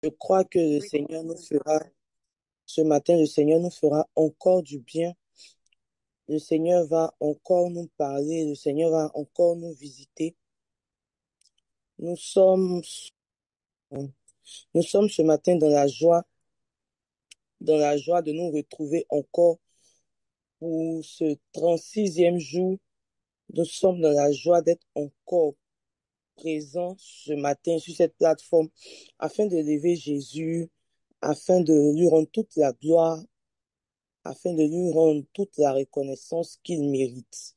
Je crois que le Seigneur nous fera, ce matin, le Seigneur nous fera encore du bien. Le Seigneur va encore nous parler. Le Seigneur va encore nous visiter. Nous sommes, nous sommes ce matin dans la joie de nous retrouver encore pour ce 36e jour. Nous sommes dans la joie d'être encore présents ce matin sur cette plateforme afin de lever Jésus, afin de lui rendre toute la gloire, afin de lui rendre toute la reconnaissance qu'il mérite.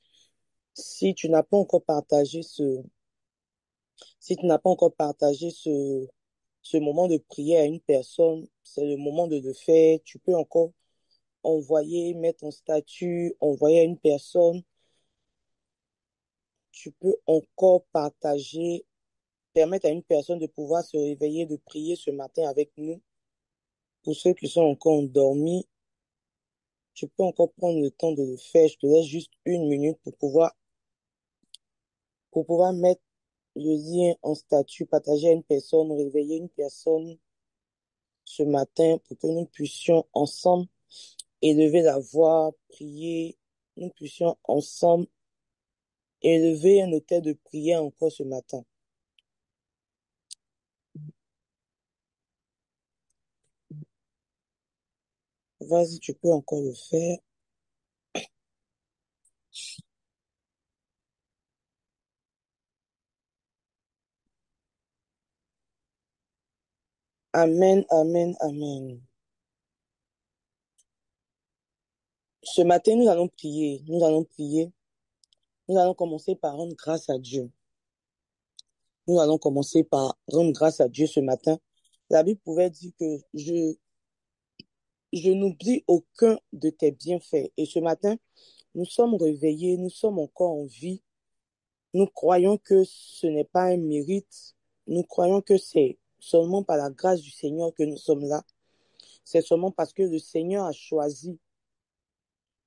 Si tu n'as pas encore partagé si tu n'as pas encore partagé ce moment de prière à une personne, c'est le moment de le faire. Tu peux encore envoyer, mettre en statut, envoyer à une personne. Tu peux encore partager, permettre à une personne de pouvoir se réveiller, de prier ce matin avec nous. Pour ceux qui sont encore endormis, tu peux encore prendre le temps de le faire. Je te laisse juste une minute pour pouvoir mettre le lien en statut, partager à une personne, réveiller une personne ce matin pour que nous puissions ensemble élever la voix, prier, nous puissions ensemble élever un autel de prière encore ce matin. Vas-y, tu peux encore le faire. Amen, amen, amen. Ce matin, nous allons prier, nous allons prier. Nous allons commencer par rendre grâce à Dieu. Nous allons commencer par rendre grâce à Dieu ce matin. La Bible pouvait dire que je n'oublie aucun de tes bienfaits. Et ce matin, nous sommes réveillés, nous sommes encore en vie. Nous croyons que ce n'est pas un mérite. Nous croyons que c'est seulement par la grâce du Seigneur que nous sommes là. C'est seulement parce que le Seigneur a choisi,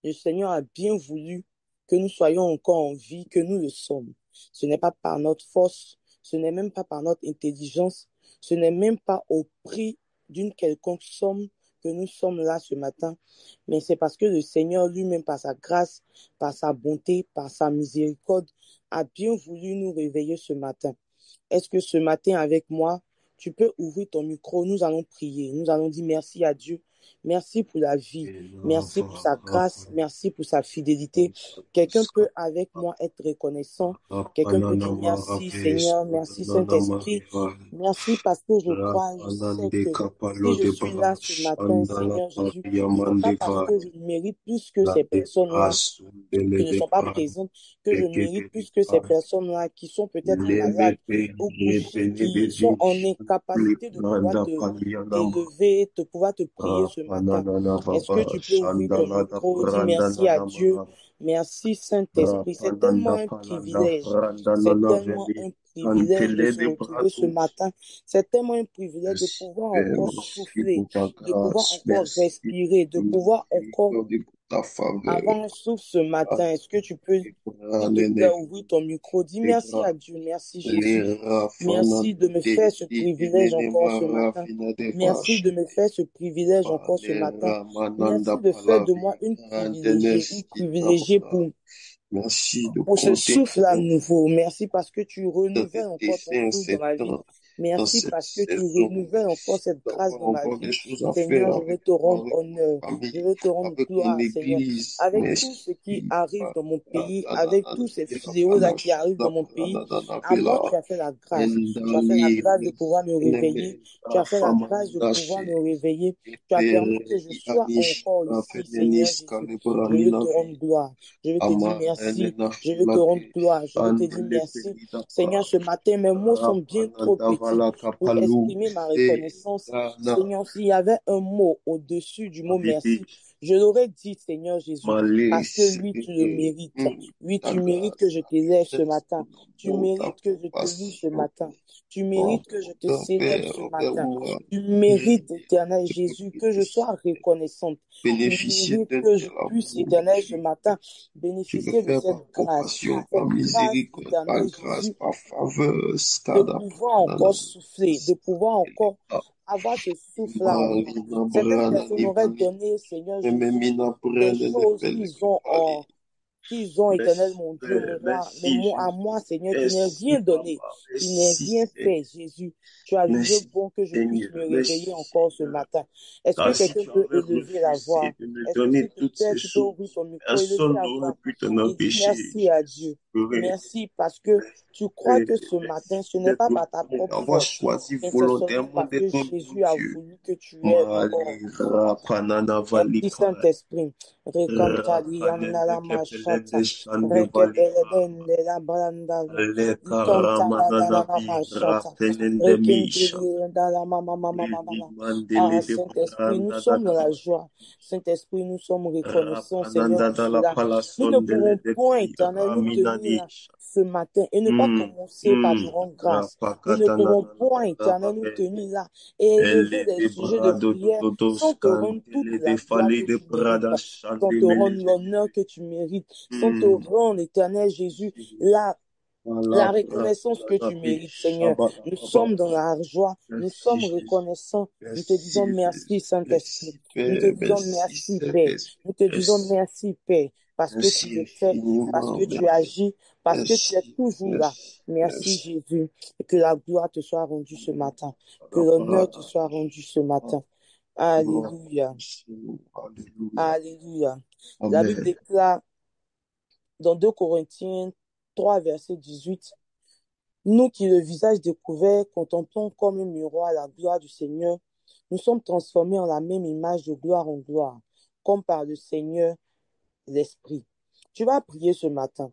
le Seigneur a bien voulu que nous soyons encore en vie, que nous le sommes. Ce n'est pas par notre force, ce n'est même pas par notre intelligence, ce n'est même pas au prix d'une quelconque somme que nous sommes là ce matin, mais c'est parce que le Seigneur lui-même, par sa grâce, par sa bonté, par sa miséricorde, a bien voulu nous réveiller ce matin. Est-ce que ce matin avec moi, tu peux ouvrir ton micro? Nous allons prier. Nous allons dire merci à Dieu. Merci pour la vie. Merci pour sa grâce. Merci pour sa fidélité. Quelqu'un peut avec moi être reconnaissant. Quelqu'un peut dire merci Seigneur, merci Saint-Esprit. Merci parce que je crois, je sais que si je suis là ce matin, Seigneur Jésus, ce n'est pas parce que je mérite plus que ces personnes-là qui ne sont pas présentes, que je mérite plus que ces personnes-là qui sont peut-être malades ou couchées, qui sont en incapacité de pouvoir t'élever, de pouvoir te prier ce matin. Est-ce que tu peux ouvrir ton micro, dire merci à Dieu, merci Saint-Esprit. C'est tellement un privilège, c'est tellement un privilège de se retrouver ce matin. C'est tellement un privilège de Merci, pouvoir Père, encore merci souffler, pour ta de pouvoir grâce, encore merci respirer, de pour pouvoir encore ta faveur. avoir un souffle ce matin. Est-ce que tu peux, s'il te plaît, ouvrir ton micro? Dis merci à Dieu. Merci Jésus. Merci de me faire ce privilège encore ce matin. Merci de me faire ce privilège encore ce matin. Merci de faire de moi une privilégiée Merci de pour ce compter souffle à nouveau. Merci parce que tu dans renouvelles encore ton ces souffle dans ma vie. dans Merci cette parce que tu saison. renouvelles encore cette Nous grâce avons dans ma encore vie. des choses à faire Seigneur, je veux avec te toi, rendre avec honneur. notre Je famille, veux te rendre avec mon gloire, Seigneur. église. Avec tout ce qui Merci. arrive dans mon pays, avec tous ces fléaux-là qui arrivent dans mon pays, à moi, tu as fait la grâce. Tu as fait la grâce de pouvoir me réveiller. Tu as fait la grâce de pouvoir me réveiller. Tu as permis que je sois encore ici, Seigneur Jésus. Je veux te rendre gloire. Je veux te dire merci. Je veux te rendre gloire. Je veux te dire merci. Seigneur, ce matin, mes mots sont bien trop petits pour exprimer ma reconnaissance. Seigneur, s'il y avait un mot au-dessus du mot merci, je l'aurais dit, Seigneur Jésus, parce que oui, tu le mérites. Oui, Ta tu mérites que grâce, je t'élève ce cette matin. Tu pour ta mérites que je te loue ce compassion, matin. Tu ton mérites que je te célèbre Père, ce envers matin. moi. Tu Je mérites, éternel Jésus, que je puisse sois reconnaissante. Tu bénéficier mérites de que je tel puisse, amour. éternel, ce matin, Tu le bénéficier de fais cette par grâce. compassion, par Cette grâce, miséricorde, par éternel grâce, Jésus, par faveur. de Skada, pouvoir encore souffler, de pouvoir encore avoir ce souffle-là en nous. Certaines personnes auraient donné, Seigneur Jésus, des choses qu'ils ont, Éternel, mon Dieu, mon roi, mais à moi, Seigneur, qui n'ai rien donné, qui n'ai rien fait, Jésus. Tu as jugé bon que je puisse me réveiller encore ce matin. Est-ce que quelqu'un peut élever la voix? Est-ce que s'il te plaît, tu peux ouvrir ton micro, élever la voix et dire merci à Dieu. Merci parce que tu crois que ce matin, ce n'est pas par ta propre force, mais c'est seulement parce que Jésus a voulu que tu aies encore. Merci Saint-Esprit. Rekantali andala mashata. Rekebelebende la brandala. Ikantala dala mashata. Rekentili andala mama. Ah, Saint-Esprit, nous sommes dans la joie. Saint-Esprit, nous sommes reconnaissants, Seigneur, pour cela. Nous ne pourrons point, Éternel, nous tenir ce matin et ne pas commencer par te rendre grâce. Nous ne pourrons point, Éternel, nous tenir là et élever des sujets de prière sans te rendre toute la gloire que tu mérites, sans te rendre l'honneur que tu mérites, sans te rendre, Éternel Jésus, la reconnaissance que tu mérites, Seigneur. Nous sommes dans la joie, nous sommes reconnaissants. Nous te disons merci, Saint-Esprit. Nous te disons merci, Père. Nous te disons merci, Père, parce que tu le fais, parce que tu agis, parce que tu es toujours là. Merci, Jésus. Et que la gloire te soit rendue ce matin. Que l'honneur te soit rendu ce matin. Alléluia. Alléluia. La Bible déclare dans 2 Corinthiens 3, verset 18, « Nous qui, le visage découvert, contemplons comme un miroir la gloire du Seigneur, nous sommes transformés en la même image de gloire en gloire, comme par le Seigneur l'Esprit. » Tu vas prier ce matin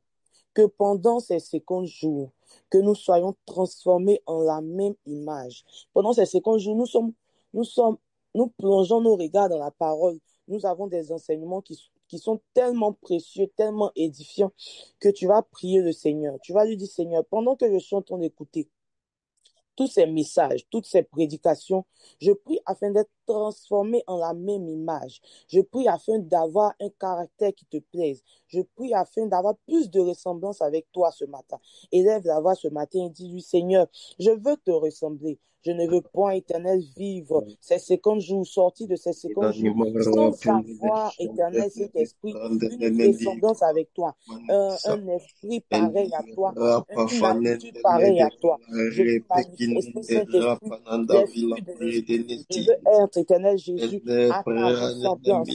que pendant ces 50 jours, que nous soyons transformés en la même image. Pendant ces 50 jours, nous plongeons nos regards dans la parole. Nous avons des enseignements qui sont tellement précieux, tellement édifiants, que tu vas prier le Seigneur. Tu vas lui dire, Seigneur, pendant que je suis en train d'écouter tous ces messages, toutes ces prédications, je prie afin d'être transformé en la même image. Je prie afin d'avoir un caractère qui te plaise. Je prie afin d'avoir plus de ressemblance avec toi ce matin. Élève la voix ce matin et dis-lui, Seigneur, je veux te ressembler. Je ne veux point, Éternel, vivre ces 50 jours, sortir de ces 50 jours, sans avoir, Éternel, cet esprit, une ressemblance avec toi, un esprit pareil à toi, une attitude pareille à toi. Je veux manifester cet esprit, les fruits de l'esprit. Je veux être, Éternel Jésus, à ta ressemblance.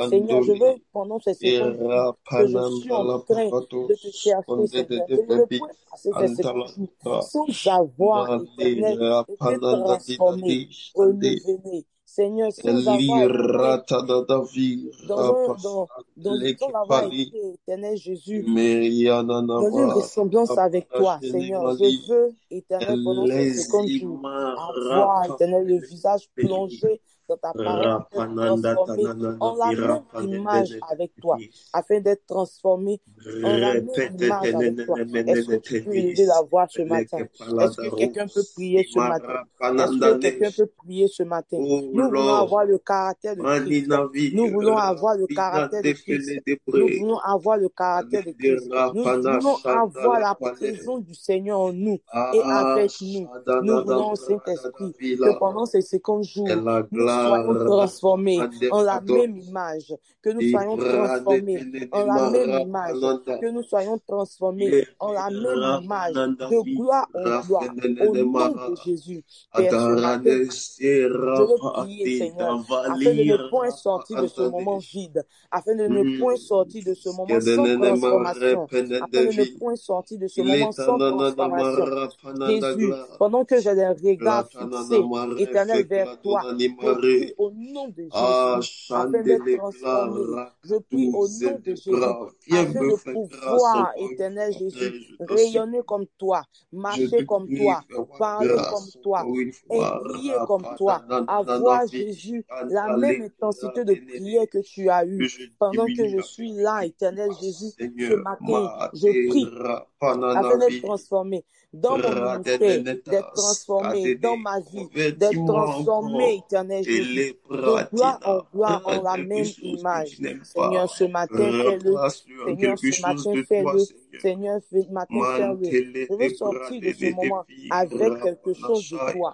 Seigneur, je veux, pendant ces 50 jours, que je suis en train de te chercher, Seigneur, que je ne peux passer ces 50 jours sans avoir, Éternel, été transformé, renouvelé. Seigneur, sans avoir été, Éternel Jésus, dans une ressemblance avec toi, Seigneur. Je veux, Éternel, pendant ces 50 jours, avoir, Éternel, le visage plongé dans ta parole, transformé en la même image avec toi, afin d'être transformé en la même image avec toi. Est-ce que tu peux élever la voix ce matin? Est-ce que quelqu'un peut prier ce matin? Est-ce que quelqu'un peut prier ce matin? Nous voulons avoir le caractère de Christ. Nous voulons avoir le caractère de Christ. Nous voulons avoir le caractère de Christ. Nous voulons avoir la présence du Seigneur en nous et avec nous. Nous voulons, Saint-Esprit, que pendant ces 50 jours, nous soyons transformés en la même image, que nous soyons transformés en la même image, que nous soyons transformés en la même image, de gloire en gloire, au nom de Jésus. Père, ce matin, je veux prier, Seigneur, afin de ne point sortir de ce moment vide, afin de ne point sortir de ce moment sans transformation, afin de ne point sortir de ce moment sans transformation. Jésus, pendant que j'ai les regards fixés, Éternel, vers toi, je prie au nom de Jésus, afin d'être transformé. Je prie au nom de Jésus, afin de pouvoir, Éternel Jésus, rayonner comme toi, marcher comme toi, parler comme toi, et prier comme toi, avoir, Jésus, la même intensité de prière que tu as eue pendant que je suis là, Éternel Jésus, ce matin. Je prie afin d'être transformé dans mon ministère, d'être transformé dans ma vie, d'être transformé, Éternel Jésus, de gloire en la même image. Seigneur, ce matin, fais-le. Seigneur, ce matin, fais-le. Seigneur, ce matin, fais-le. Je veux sortir de ce moment avec quelque chose de toi,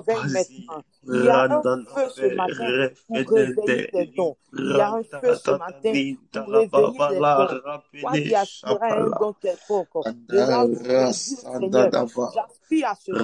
réveille maintenant. Il y a un feu ce matin pour réveiller tes dons. Il y a un feu ce matin pour réveiller les dons. Toi qui aspires à un don quelconque, de là où tu peux dire, Seigneur, j'aspire à ce don.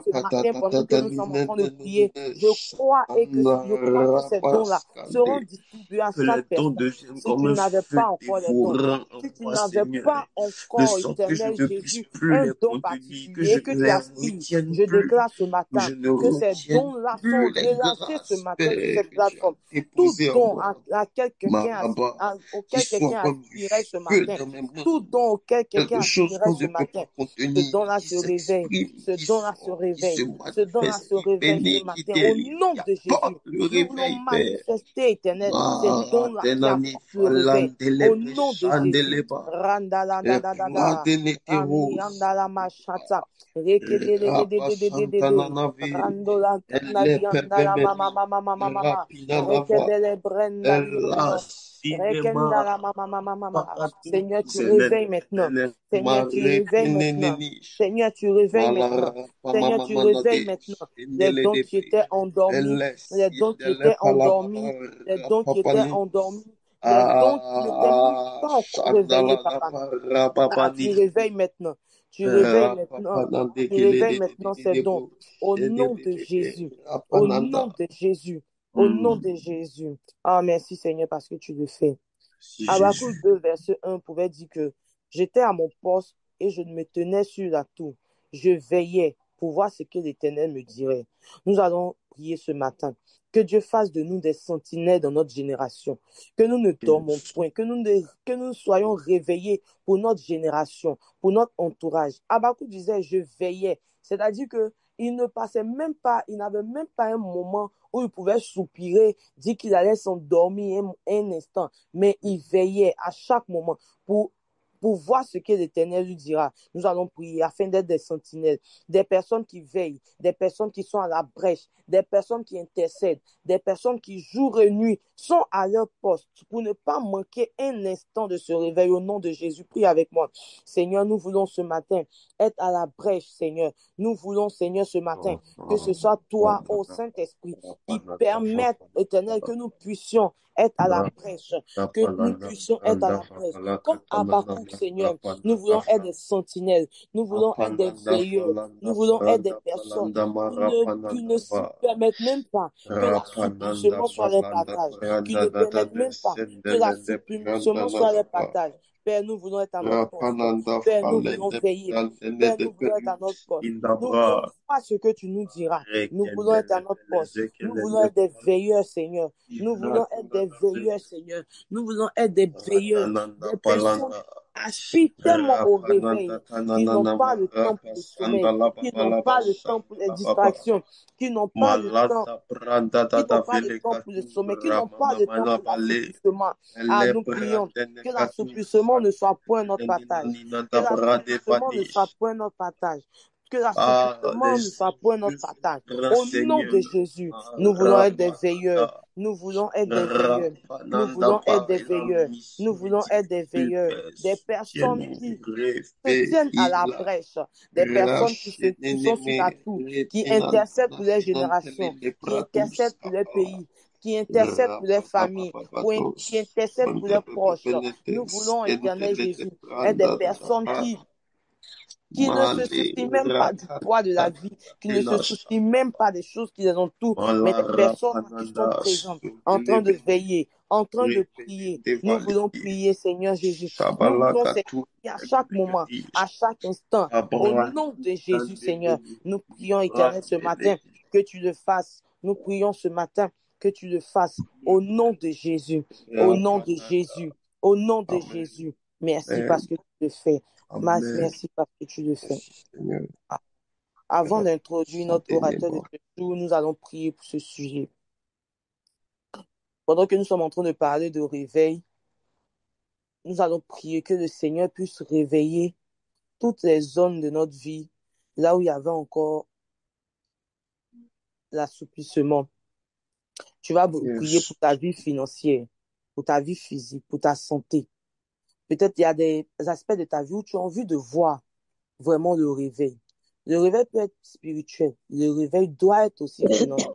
Ce matin, pendant que nous sommes en train de prier, je crois que ces dons-là seront distribués à chaque personne. Si tu n'avais pas encore les dons, si tu n'avais pas encore, éternel Jésus, un don particulier et que tu aspires, je déclare ce matin que ces dons-là sont relâchés ce matin sur cette plateforme. Tout don auquel quelqu'un aspirait ce matin, tout don auquel quelqu'un aspirait ce matin, ce don-là se réveille, ce don-là se réveille, ce don-là se réveille ce matin. Au nom de Jésus, nous voulons manifester, éternel, ces dons-là qui apportent le réveil. Au nom de Jésus. Randala Aniandala machata. Randola naviandala mama. Rekedele brenda liandala. Rekendala mama. Seigneur, tu réveilles maintenant. Seigneur, tu réveilles maintenant. Seigneur, tu réveilles maintenant. Seigneur, tu réveilles maintenant. Les dons qui étaient endormis. Les dons qui étaient endormis. Les dons qui étaient endormis. Les dons qui n'étaient même pas encore réveillés, papa. Ah, tu réveilles maintenant. Tu réveilles maintenant. Tu réveilles maintenant ces dons. Au nom de Jésus. Au nom de Jésus. Au nom de Jésus. Ah, merci Seigneur parce que tu le fais. Habakkuk 2, verset 1 pouvait dire que j'étais à mon poste et je me tenais sur la tour. Je veillais pour voir ce que l'Éternel me dirait. Nous allons prier ce matin. Que Dieu fasse de nous des sentinelles dans notre génération. Que nous ne dormons point. Que nous soyons réveillés pour notre génération, pour notre entourage. Habakkuk disait, je veillais. C'est-à-dire que il ne passait même pas, il n'avait même pas un moment où il pouvait soupirer, dire qu'il allait s'endormir un instant, mais il veillait à chaque moment pour voir ce que l'Éternel lui dira. Nous allons prier afin d'être des sentinelles, des personnes qui veillent, des personnes qui sont à la brèche, des personnes qui intercèdent, des personnes qui jour et nuit sont à leur poste pour ne pas manquer un instant de ce réveil. Au nom de Jésus, prie avec moi. Seigneur, nous voulons ce matin être à la brèche, Seigneur. Nous voulons, Seigneur, ce matin, que ce soit toi, ô Saint-Esprit, qui permette, Éternel, que nous puissions être à la brèche, que nous puissions être à la brèche. Comme Habakkuk, Seigneur, nous voulons être des sentinelles, nous voulons être des veilleurs, nous voulons être des personnes qui ne se permettent même pas que l'assouplissement soit leur partage, qui ne permettent même pas que l'assouplissement soit leur partage. Père, nous voulons être à notre poste. Père, nous voulons veiller. Père, nous voulons être à notre poste. Nous voulons voir ce que tu nous diras. Nous voulons être à notre poste. Nous voulons être des veilleurs, Seigneur. Nous voulons être des veilleurs, Seigneur. Nous voulons être des veilleurs, des personnes aspirent tellement au réveil, qui n'ont pas le temps pour le sommeil, qui n'ont pas le temps pour les distractions, qui n'ont pas le temps pour le sommeil, qui n'ont pas le temps pour l'assouplissement. Ah, nous prions que l'assouplissement ne soit point notre partage. Que l'assouplissement ne soit point notre partage. Que l'assouplissement ne soit point notre partage. Au nom de Jésus, nous voulons être des veilleurs. Nous voulons être des veilleurs. Nous voulons être des veilleurs. Nous voulons être des veilleurs. Des personnes qui se tiennent à la brèche. Des personnes qui sont sur la tour, qui intercèdent pour les générations, qui intercèdent pour les pays, qui intercèdent pour les familles, qui intercèdent pour les proches. Nous voulons, éternel Jésus, être des personnes qui ne se soucient même pas du poids de la vie, qui ne se soucient même pas des choses qui les entourent, mais des personnes qui sont présentes, en train de veiller, en train de prier. Nous voulons prier, Seigneur Jésus. Nous voulons prier à chaque moment, à chaque instant. Au nom de Jésus, Seigneur, nous prions, éternel, ce matin, que tu le fasses. Nous prions ce matin que tu le fasses. Au nom de Jésus, au nom de Jésus, au nom de Jésus. Merci parce que tu le fais. Merci parce que tu le fais. Avant d'introduire notre orateur de ce jour, nous allons prier pour ce sujet. Pendant que nous sommes en train de parler de réveil, nous allons prier que le Seigneur puisse réveiller toutes les zones de notre vie, là où il y avait encore l'assouplissement. Tu vas prier pour ta vie financière, pour ta vie physique, pour ta santé. Peut-être il y a des aspects de ta vie où tu as envie de voir vraiment le réveil. Le réveil peut être spirituel. Le réveil doit être aussi financier.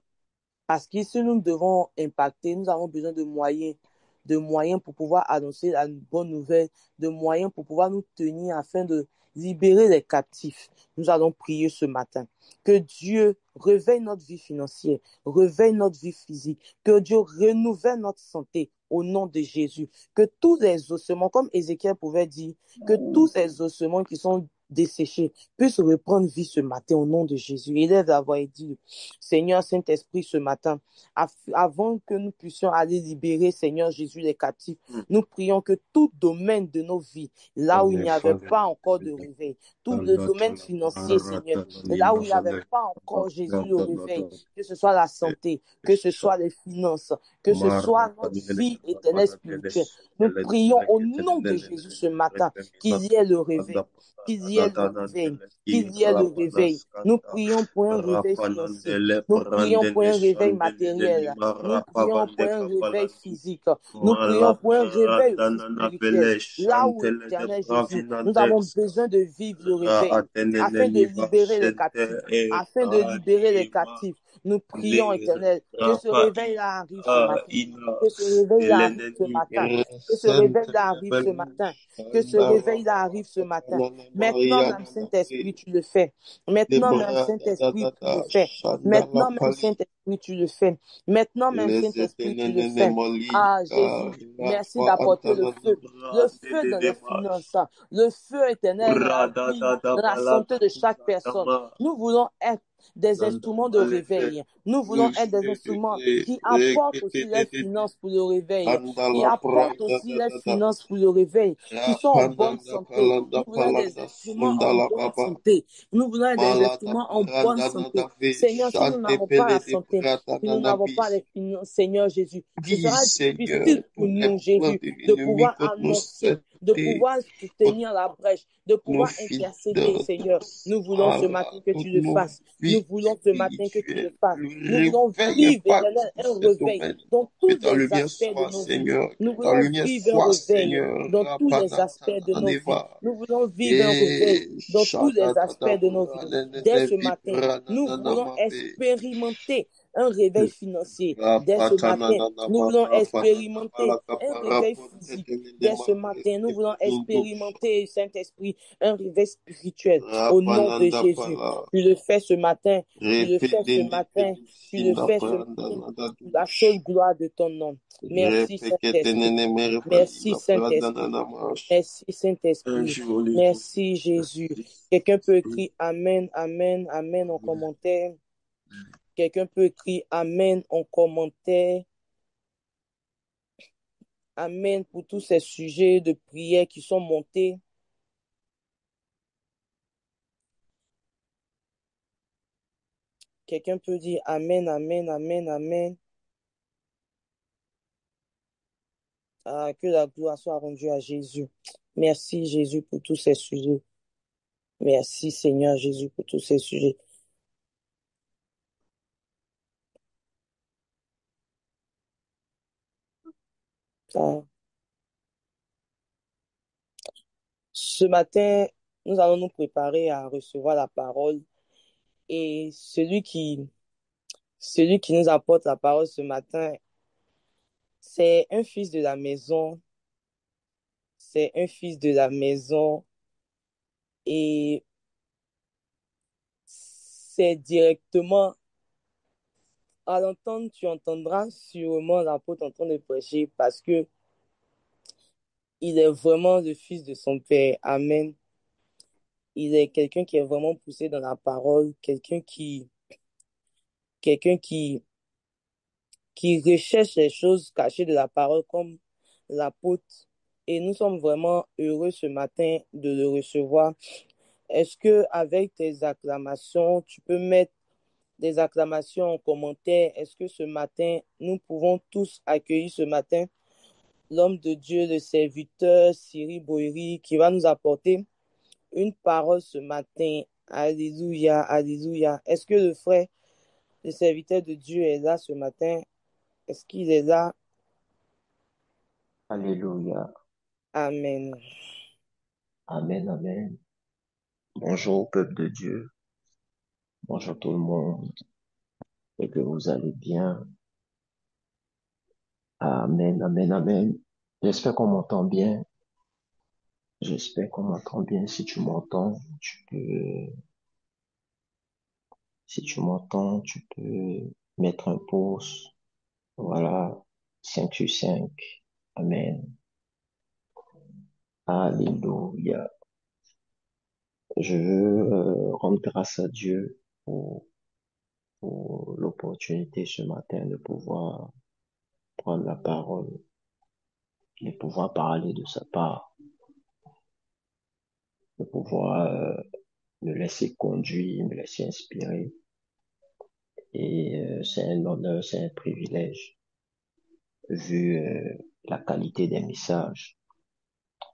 Parce que si nous devons impacter, nous avons besoin de moyens pour pouvoir annoncer la bonne nouvelle, de moyens pour pouvoir nous tenir afin de libérer les captifs. Nous allons prier ce matin. Que Dieu réveille notre vie financière, réveille notre vie physique, que Dieu renouvelle notre santé au nom de Jésus. Que tous les ossements, comme Ézéchiel pouvait dire, que tous ces ossements qui sont desséchés puissent reprendre vie ce matin au nom de Jésus. Élève la voix et dit, Seigneur Saint-Esprit, ce matin, avant que nous puissions aller libérer, Seigneur Jésus, les captifs, nous prions que tout domaine de nos vies, là où il n'y avait pas encore de réveil, tout le domaine financier, Seigneur, là où il n'y avait pas encore, Jésus, le réveil, que ce soit la santé, que ce soit les finances, que ce soit notre vie éternelle spirituelle, nous prions au nom de Jésus ce matin qu'il y ait le réveil, qu'il y ait le réveil, qu'il y ait le réveil. Nous prions pour un réveil financier. Nous prions pour un réveil matériel. Nous prions pour un réveil physique. Nous prions pour un réveil aussi spirituel. Là où, éternel Jésus, nous avons besoin de vivre le réveil afin de libérer les captifs. Afin de libérer les captifs. Nous prions, éternel, que ce réveil-là arrive ce matin. Que ce réveil-là arrive ce matin. Que ce réveil-là arrive ce matin. Que ce réveil-là arrive ce matin. Maintenant, même Saint-Esprit, tu le fais. Maintenant, même Saint-Esprit, tu le fais. Maintenant, même Saint-Esprit, tu le fais. Maintenant, même Saint-Esprit, tu le fais. Ah, Jésus, merci d'apporter le feu dans nos finances, le feu éternel dans la vie, dans la santé de chaque personne. Nous voulons être des instruments de réveil. Nous voulons être des instruments qui apportent aussi les finances pour le réveil, qui apportent aussi les finances pour le réveil, qui sont en bonne santé. Nous voulons être des instruments en bonne santé. Nous voulons être des instruments en bonne santé. Seigneur, si nous n'avons pas la santé, si nous n'avons pas les finances, Seigneur Jésus, ce sera difficile pour nous, Jésus, de pouvoir annoncer, de pouvoir soutenir la brèche, de pouvoir intercéder, Seigneur. Nous voulons ce matin que tu le fasses. Nous voulons ce matin que tu le fasses. Nous voulons vivre, éternel, un réveil dans tous les aspects de nos vies. Nous voulons vivre un réveil dans tous les aspects de nos vies. Nous voulons vivre un réveil dans tous les aspects de nos vies. Dès ce matin, nous voulons expérimenter un réveil financier. Dès ce matin, nous voulons expérimenter un réveil physique. Dès ce matin, nous voulons expérimenter, Saint-Esprit, un réveil spirituel au nom de Jésus. Tu le fais ce matin, tu le fais ce matin, tu le fais ce matin, pour la seule gloire de ton nom. Merci, Saint-Esprit. Merci, Saint-Esprit. Merci, Saint-Esprit. Merci, Jésus. Quelqu'un peut écrire Amen, Amen, Amen en commentaire. Quelqu'un peut écrire Amen en commentaire. Amen pour tous ces sujets de prière qui sont montés. Quelqu'un peut dire Amen, Amen, Amen, Amen. Ah, que la gloire soit rendue à Jésus. Merci, Jésus, pour tous ces sujets. Merci, Seigneur Jésus, pour tous ces sujets. Ah. Ce matin, nous allons nous préparer à recevoir la parole et celui qui nous apporte la parole ce matin, c'est un fils de la maison. C'est un fils de la maison et c'est directement à l'entendre, tu entendras sûrement l'apôtre en train de prêcher parce que il est vraiment le fils de son père. Amen. Il est quelqu'un qui est vraiment poussé dans la parole, quelqu'un qui recherche les choses cachées de la parole comme l'apôtre. Et nous sommes vraiment heureux ce matin de le recevoir. Est-ce que avec tes acclamations, tu peux mettre des acclamations en commentaire? Est-ce que ce matin, nous pouvons tous accueillir ce matin l'homme de Dieu, le serviteur Cyril Boeri, qui va nous apporter une parole ce matin. Alléluia, alléluia. Est-ce que le frère, le serviteur de Dieu est là ce matin? Est-ce qu'il est là? Alléluia. Amen. Amen, amen. Bonjour, peuple de Dieu. Bonjour tout le monde, et que vous allez bien. Amen, amen, amen. J'espère qu'on m'entend bien. J'espère qu'on m'entend bien. Si tu m'entends, tu peux mettre un pouce. Voilà. 5 sur 5. Amen. Alléluia. Je veux rendre grâce à Dieu pour l'opportunité ce matin de pouvoir prendre la parole, de pouvoir parler de sa part, de pouvoir me laisser conduire, me laisser inspirer. Et c'est un honneur, c'est un privilège, vu la qualité des messages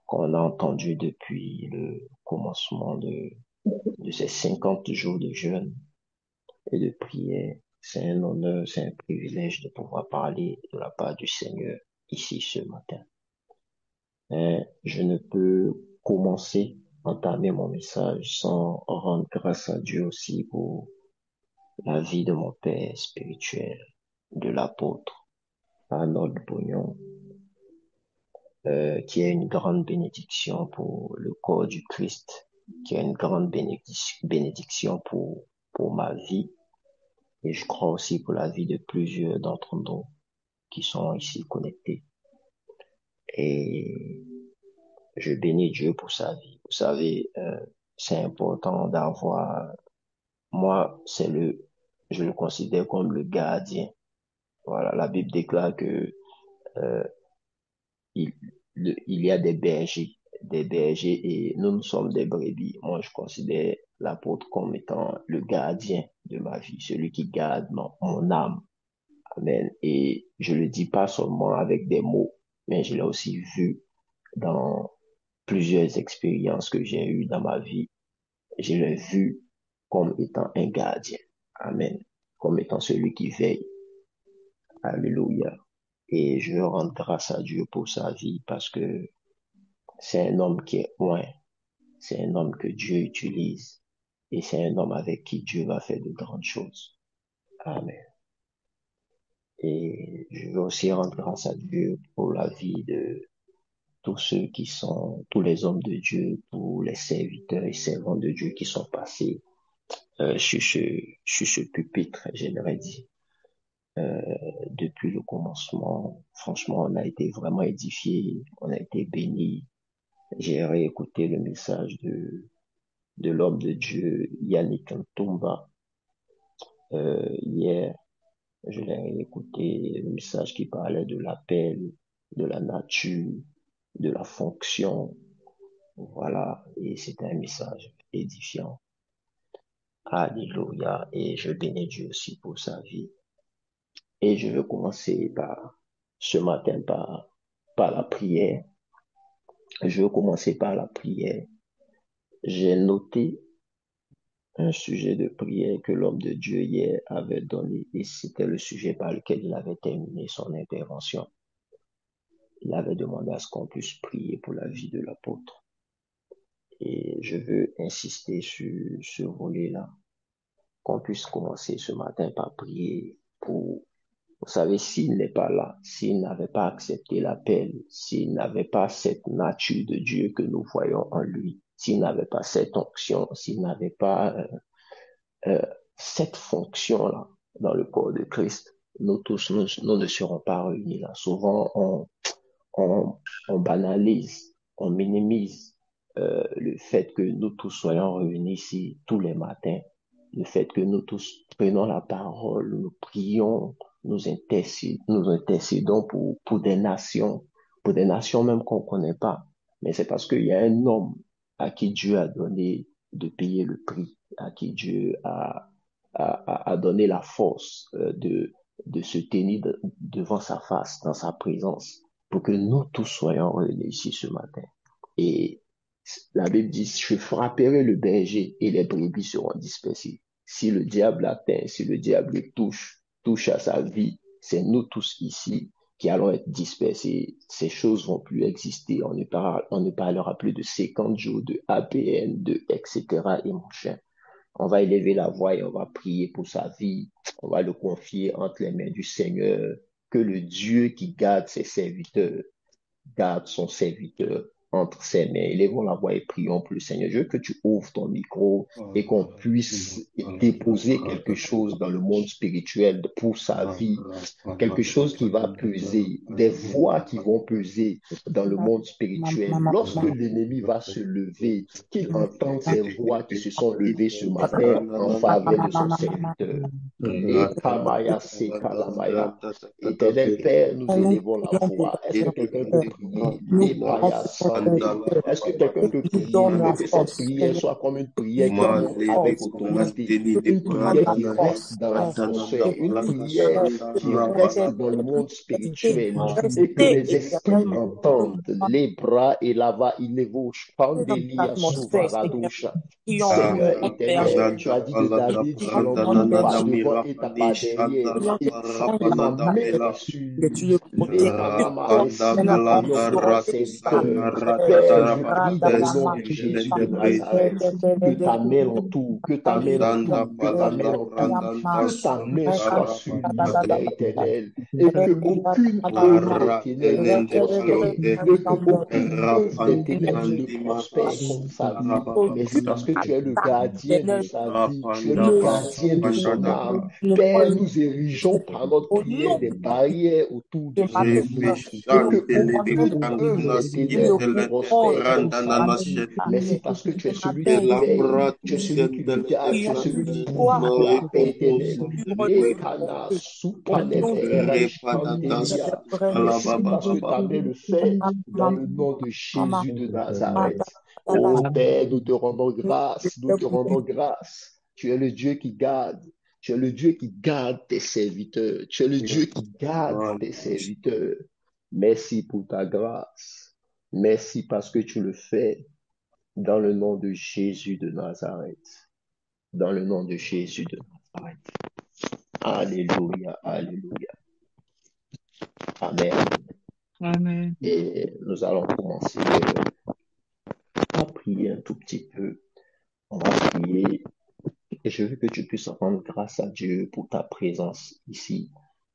qu'on a entendus depuis le commencement de ces 50 jours de jeûne et de prière. C'est un honneur, c'est un privilège de pouvoir parler de la part du Seigneur ici ce matin. Mais je ne peux commencer, entamer mon message sans rendre grâce à Dieu aussi pour la vie de mon père spirituel, de l'apôtre Arnold Bognon, qui est une grande bénédiction pour le corps du Christ, qui est une grande bénédiction pour ma vie, et je crois aussi pour la vie de plusieurs d'entre nous qui sont ici connectés. Et je bénis Dieu pour sa vie. Vous savez, c'est important d'avoir, moi, je le considère comme le gardien. Voilà, la Bible déclare que euh, il, il y a des bergers et nous sommes des brebis. Moi, je considère l'apôtre comme étant le gardien de ma vie, celui qui garde mon âme. Amen. Et je le dis pas seulement avec des mots, mais je l'ai aussi vu dans plusieurs expériences que j'ai eues dans ma vie. Je l'ai vu comme étant un gardien. Amen. Comme étant celui qui veille. Alléluia. Et je veux rendre grâce à Dieu pour sa vie parce que c'est un homme qui est loin. C'est un homme que Dieu utilise. Et c'est un homme avec qui Dieu va faire de grandes choses. Amen. Et je veux aussi rendre grâce à Dieu pour la vie de tous ceux qui sont, tous les hommes de Dieu, tous les serviteurs et servants de Dieu qui sont passés sur ce pupitre, j'aimerais dire. Euh, Depuis le commencement, franchement, on a été vraiment édifiés, on a été bénis. J'ai réécouté le message de l'homme de Dieu, Yannick Ntumba, hier. Je l'ai écouté, le message qui parlait de l'appel, de la nature, de la fonction. Voilà, et c'était un message édifiant. Alléluia, et je bénis Dieu aussi pour sa vie. Et je veux commencer ce matin par la prière. Je veux commencer par la prière. J'ai noté un sujet de prière que l'homme de Dieu hier avait donné et c'était le sujet par lequel il avait terminé son intervention. Il avait demandé à ce qu'on puisse prier pour la vie de l'apôtre. Et je veux insister sur ce volet-là, qu'on puisse commencer ce matin par prier pour, vous savez, s'il n'est pas là, s'il n'avait pas accepté l'appel, s'il n'avait pas cette nature de Dieu que nous voyons en lui, s'il n'avait pas cette onction, s'il n'avait pas euh, cette fonction-là dans le corps de Christ, nous tous, nous ne serons pas réunis là. Souvent, on banalise, on minimise le fait que nous tous soyons réunis ici tous les matins, le fait que nous tous prenons la parole, nous prions, nous intercédons pour des nations même qu'on ne connaît pas. Mais c'est parce qu'il y a un homme à qui Dieu a donné de payer le prix, à qui Dieu a donné la force de se tenir devant sa face, dans sa présence, pour que nous tous soyons réunis ici ce matin. Et la Bible dit, je frapperai le berger et les brebis seront dispersées. Si le diable atteint, si le diable touche à sa vie, c'est nous tous ici qui allons être dispersés. Ces choses vont plus exister. On ne parlera plus de 50 jours, de APN, de etc. et mon chien. On va élever la voix et on va prier pour sa vie. On va le confier entre les mains du Seigneur. Que le Dieu qui garde ses serviteurs garde son serviteur entre ses mains. Élevons la voix et prions pour le Seigneur. Je veux que tu ouvres ton micro et qu'on puisse déposer quelque chose dans le monde spirituel pour sa vie, quelque chose qui va peser, des voix qui vont peser dans le monde spirituel. Lorsque l'ennemi va se lever, qu'il entende ces voix qui se sont levées ce matin en faveur de son serviteur. Et Kamaya se Kalamaya. Éternel Père, nous élevons la voix. Est-ce que quelqu'un peut prier? Les Paya Sandé. Est-ce que quelqu'un peut prier? Je veux que cette prière soit comme une prière qui monte avec autorité, une prière qui reste dans l'atmosphère, une prière qui reste dans le monde spirituel et que les esprits entendent les bras et lava ilevouche, pandelia suvaradoucha. Seigneur éternel, tu as dit de David, je n'en pas devant et t'as pas derrière. Et ma main est sur les Panama. Et si nous prions pour un serviteur, Père, je prie dans le nom de Jésus de Nazareth, que ta main l'entoure, que ta main l'entoure, que ta main l'entoure, que ta main soit sur lui, Père éternel, et que aucune œuvre des ténèbres ne prospère, et que aucune œuvre des ténèbres ne prospère contre sa vie. Merci parce que tu es le gardien de sa vie, tu es le gardien de son âme. Père, nous érigeons par notre prière des barrières autour de son vie, et que aucune œuvre des ténèbres ne prospère contre sa vie. Merci parce que tu es celui qui veille, tu es celui qui le garde, tu es celui qui pourvoit la paix éternelle. Et Kana, merci parce que ta main le fait dans le nom de Jésus de Nazareth. Oh Père, nous te rendons grâce, nous te rendons grâce. Tu es le Dieu qui garde. Tu es le Dieu qui garde tes serviteurs. Tu es le Dieu qui garde tes serviteurs. Merci pour ta grâce. Merci parce que tu le fais dans le nom de Jésus de Nazareth. Dans le nom de Jésus de Nazareth. Alléluia, alléluia. Amen. Amen. Et nous allons commencer à prier un tout petit peu. On va prier. Et je veux que tu puisses rendre grâce à Dieu pour ta présence ici.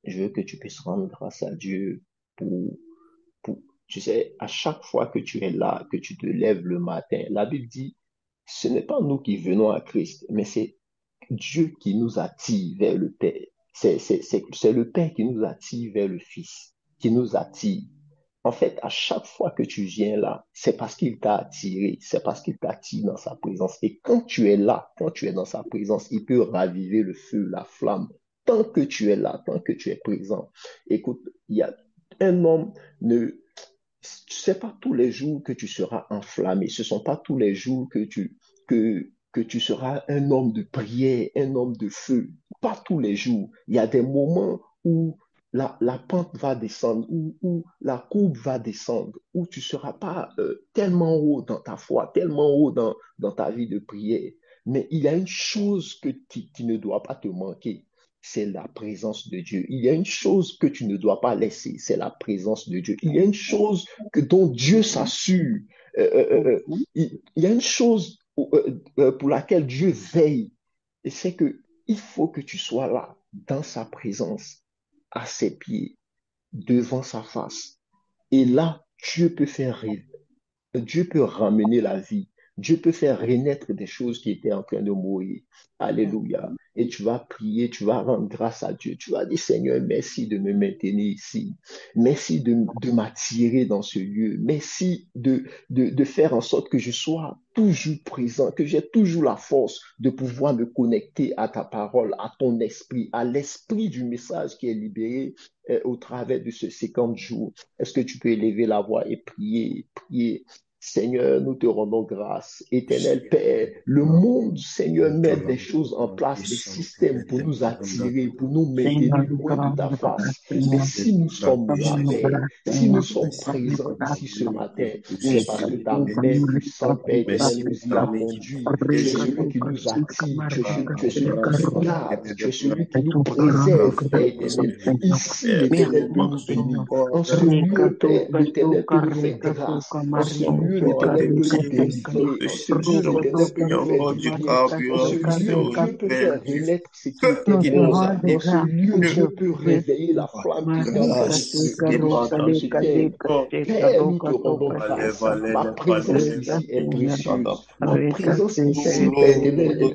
Je veux que tu puisses rendre grâce à Dieu tu sais, à chaque fois que tu es là, que tu te lèves le matin, la Bible dit, ce n'est pas nous qui venons à Christ, mais c'est Dieu qui nous attire vers le Père. C'est le Père qui nous attire vers le Fils, qui nous attire. En fait, à chaque fois que tu viens là, c'est parce qu'il t'a attiré, c'est parce qu'il t'attire dans sa présence. Et quand tu es là, quand tu es dans sa présence, il peut raviver le feu, la flamme. Tant que tu es là, tant que tu es présent. Écoute, il y a un homme, c'est pas tous les jours que tu seras enflammé. Ce sont pas tous les jours que tu seras un homme de prière, un homme de feu. Pas tous les jours. Il y a des moments où la pente va descendre, où la courbe va descendre, où tu ne seras pas tellement haut dans ta foi, tellement haut dans ta vie de prière. Mais il y a une chose qui ne doit pas te manquer, c'est la présence de Dieu. Il y a une chose que tu ne dois pas laisser, c'est la présence de Dieu. Il y a une chose dont Dieu s'assure. Il y a une chose pour laquelle Dieu veille, et c'est que il faut que tu sois là, dans sa présence, à ses pieds, devant sa face. Et là, Dieu peut faire rêver. Dieu peut ramener la vie. Dieu peut faire renaître des choses qui étaient en train de mourir. Alléluia. Et tu vas prier, tu vas rendre grâce à Dieu. Tu vas dire, Seigneur, merci de me maintenir ici. Merci de m'attirer dans ce lieu. Merci de faire en sorte que je sois toujours présent, que j'ai toujours la force de pouvoir me connecter à ta parole, à ton esprit, à l'esprit du message qui est libéré au travers de ces 50 jours. Est-ce que tu peux élever la voix et prier, prier? Seigneur, nous te rendons grâce. Éternel Père, le monde, Seigneur, met des choses en place, des systèmes pour nous attirer, pour nous maintenir loin de ta face. Mais si nous sommes là, Père, si nous sommes présents ici ce matin, c'est parce que ta main puissante, Père éternel, nous y a conduit. Tu es celui qui nous attire, tu es celui qui nous garde, tu es celui qui nous préserve, Père éternel. Ici, l'Éternel peut nous bénir. En ce lieu, Père, l'Éternel peut nous faire grâce. En ce lieu, Dieu n'éternel peut le délivrer, en ce Dieu n'éternel peut le faire du bien, en ce Dieu peut faire renaître ce qui était mort, en ce Dieu peut réveiller la flamme qui était en train d'éteindre en ce terre. Père, nous te rendons grâce. Ma présence ici est précieuse. Ma présence ici, Père éternel,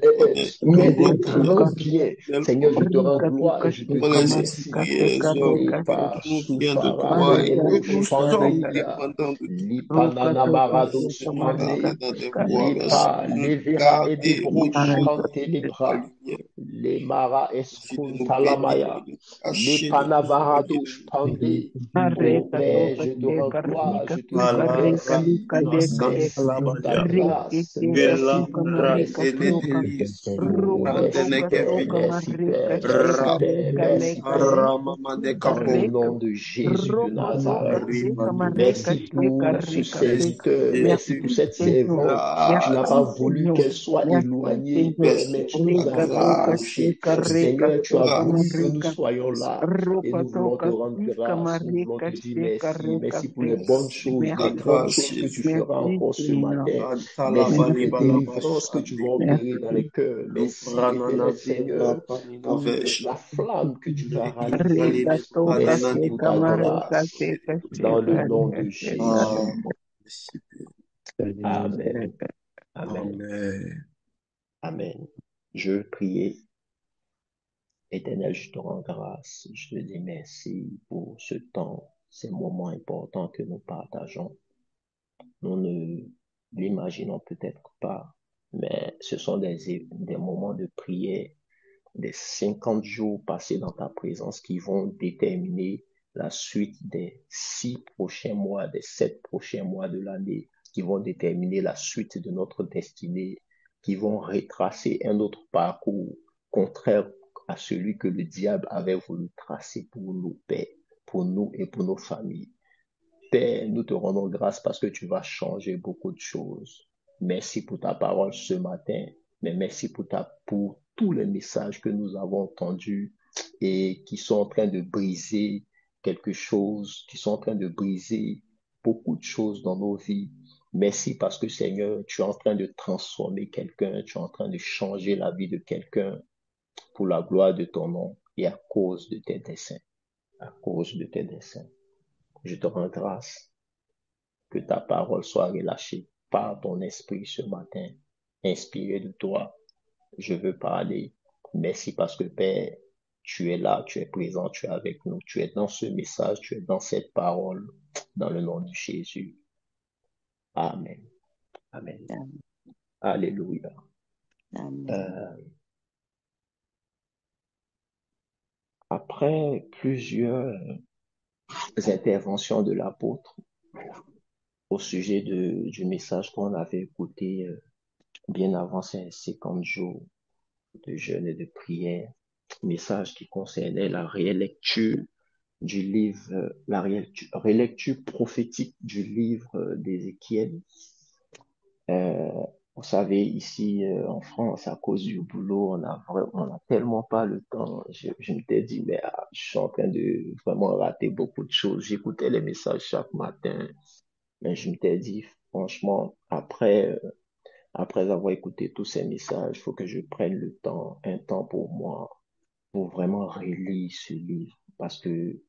m'est de grand bien. Seigneur, je te rends gloire et je te dis merci. Lipa suparande spandeia, lipanana marado spande, lipa levera et de brochante lebra, les mara escuntalamaya, les panavarado spande. Oh Père, je te rends gloire, je te dis merci. Merci pour ta grâce, merci pour ton esprit. Oh, merci Père, merci Père, merci Père, merci Père. Dans le nom de Jésus de Nazareth, merci pour ce serviteur, merci pour cette servante. Tu n'as pas voulu qu'elle soit éloignée, Père, mais tu nous as rapprochés. Seigneur, tu as voulu que nous soyons là et nous voulons te rendre grâce. Nous voulons te dire merci. Merci pour les bonnes choses, les grandes choses que tu feras encore ce matin. Merci pour les délivrances que tu vas opérer dans les cœurs. Merci, éternel Seigneur, pour la flamme que tu vas rallumer. Merci pour ta grâce. Dans le nom de Jésus. Amen. Amen. Amen. Je veux prier. Éternel, je te rends grâce. Je te dis merci pour ce temps, ces moments importants que nous partageons. Nous ne l'imaginons peut-être pas, mais ce sont des moments de prière, des 50 jours passés dans ta présence qui vont déterminer la suite des 6 prochains mois, des 7 prochains mois de l'année, qui vont déterminer la suite de notre destinée, qui vont retracer un autre parcours contraire à celui que le diable avait voulu tracer pour nos pères, pour nous et pour nos familles. Père, nous te rendons grâce parce que tu vas changer beaucoup de choses. Merci pour ta parole ce matin, mais merci pour tous les messages que nous avons entendus et qui sont en train de briser quelque chose, qui sont en train de briser beaucoup de choses dans nos vies. Merci parce que Seigneur, tu es en train de transformer quelqu'un, tu es en train de changer la vie de quelqu'un pour la gloire de ton nom et à cause de tes desseins. À cause de tes desseins. Je te rends grâce que ta parole soit relâchée par ton esprit ce matin, inspiré de toi. Je veux parler. Merci parce que Père, tu es là, tu es présent, tu es avec nous, tu es dans ce message, tu es dans cette parole, dans le nom de Jésus. Amen. Amen. Alléluia. Après plusieurs interventions de l'apôtre au sujet du message qu'on avait écouté bien avant ces 50 jours de jeûne et de prière, message qui concernait la rélecture du livre, la rélecture prophétique du livre d'Ézéchiel. Vous savez, ici en France, à cause du boulot, on a tellement pas le temps. Je m'étais dit, mais je suis en train de vraiment rater beaucoup de choses. J'écoutais les messages chaque matin, mais je m'étais dit, franchement, après avoir écouté tous ces messages, il faut que je prenne un temps pour moi, pour vraiment relire ce livre, parce que